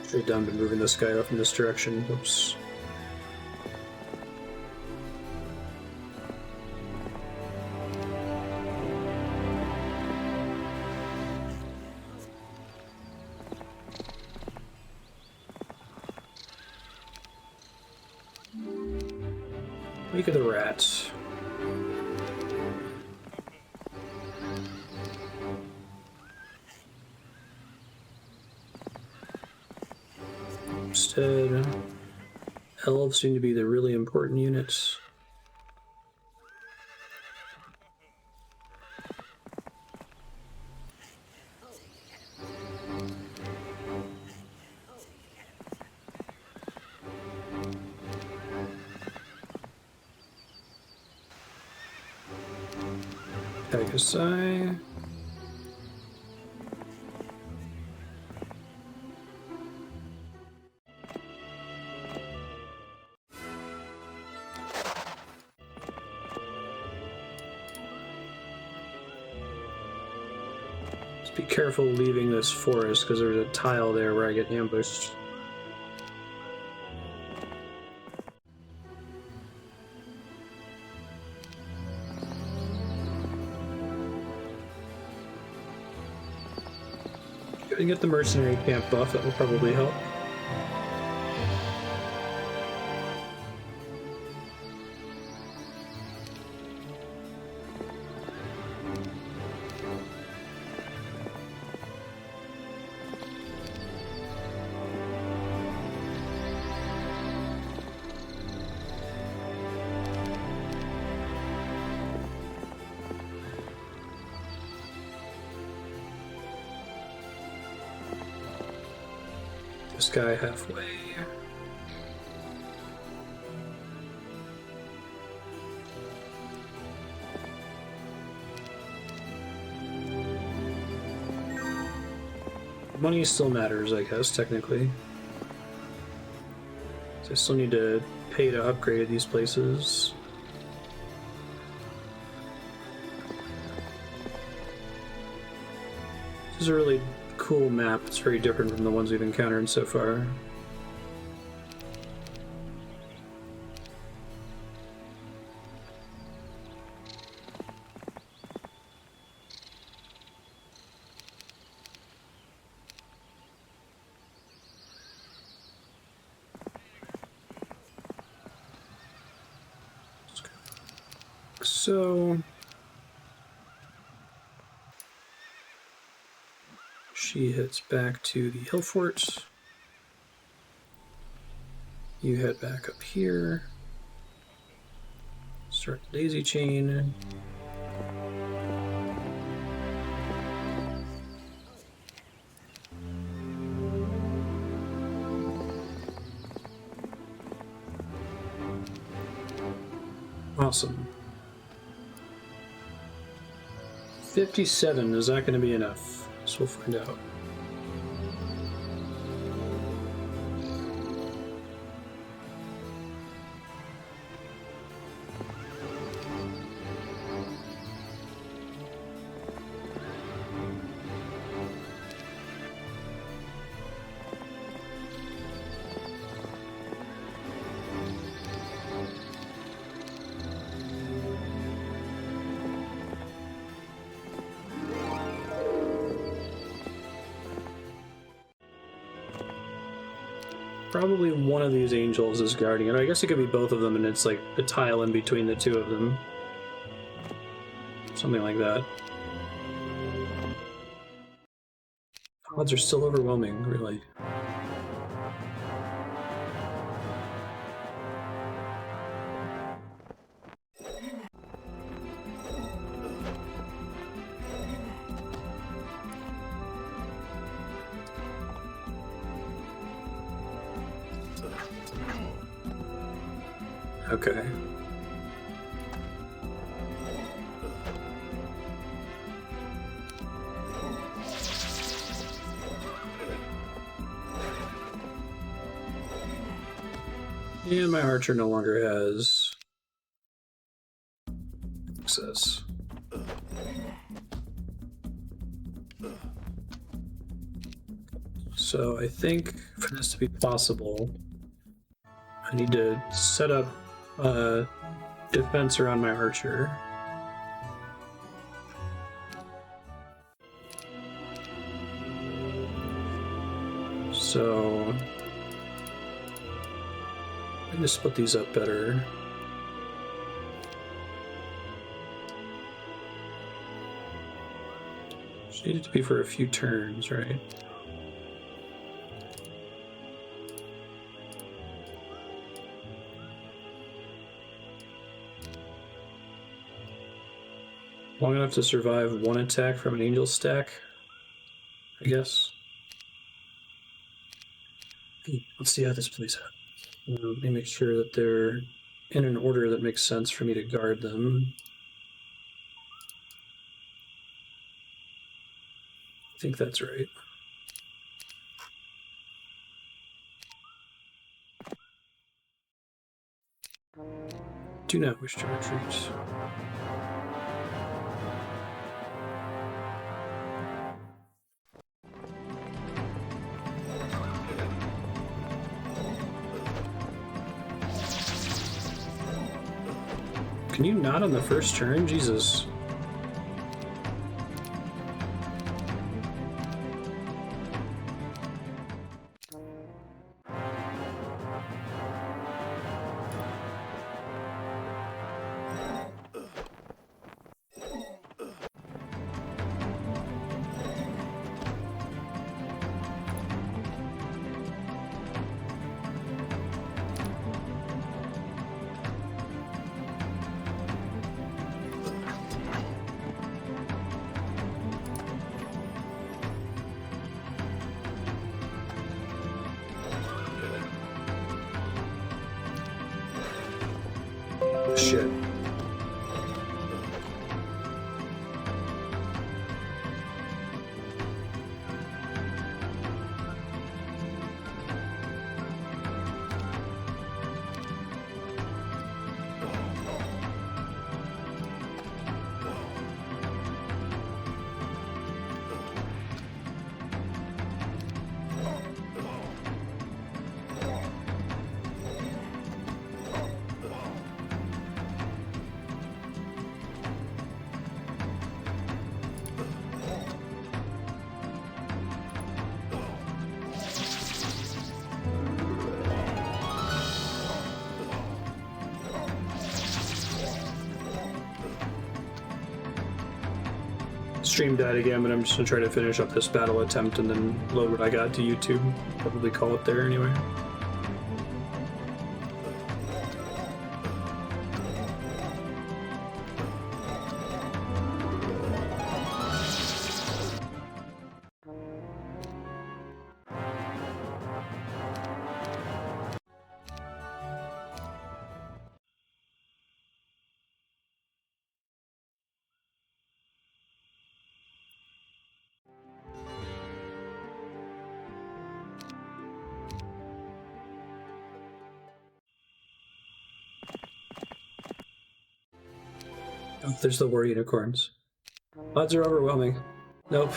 Should have done been moving this guy up in this direction. Whoops. Week of the Rats. Marstead. Elves seem to be the really important units. Garrison. Just be careful leaving this forest because there's a tile there where I get ambushed. Go and get the mercenary camp buff, that will probably help. this guy halfway. Money still matters, I guess, technically. So I still need to pay to upgrade these places. This is a really cool map. It's very different from the ones we've encountered so far. So she heads back to the hill fort. You head back up here. Start the daisy chain. Awesome. 57, is that going to be enough? So we'll find out. Probably one of these angels is guarding it. I guess it could be both of them, and it's like a tile in between the two of them. Something like that. Odds are still overwhelming, really. Okay. And my archer no longer has access. So I think for this to be possible, I need to set up defense around my archer. So I need to split these up better. Just need it to be for a few turns, right? Long enough to survive one attack from an angel stack, I guess. Let's see how this plays out. Let me make sure that they're in an order that makes sense for me to guard them. I think that's right. Do not wish to retreat. Can you not on the first turn? Jesus. Shit. Stream died again, but I'm just gonna try to finish up this battle attempt and then load what I got to YouTube. Probably call it there anyway. Oh, there's the war unicorns. Odds are overwhelming. Nope.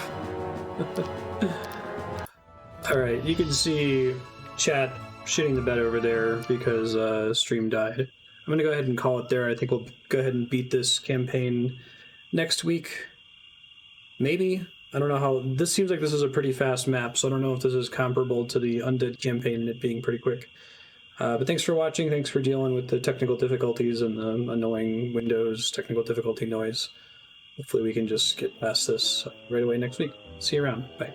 Alright, you can see chat shitting the bed over there because stream died. I'm gonna go ahead and call it there. I think we'll go ahead and beat this campaign next week. Maybe? I don't know how... This seems like this is a pretty fast map, so I don't know if this is comparable to the Undead campaign and it being pretty quick. But thanks for watching, thanks for dealing with the technical difficulties and the annoying Windows technical difficulty noise. Hopefully we can just get past this right away next week. See you around. Bye.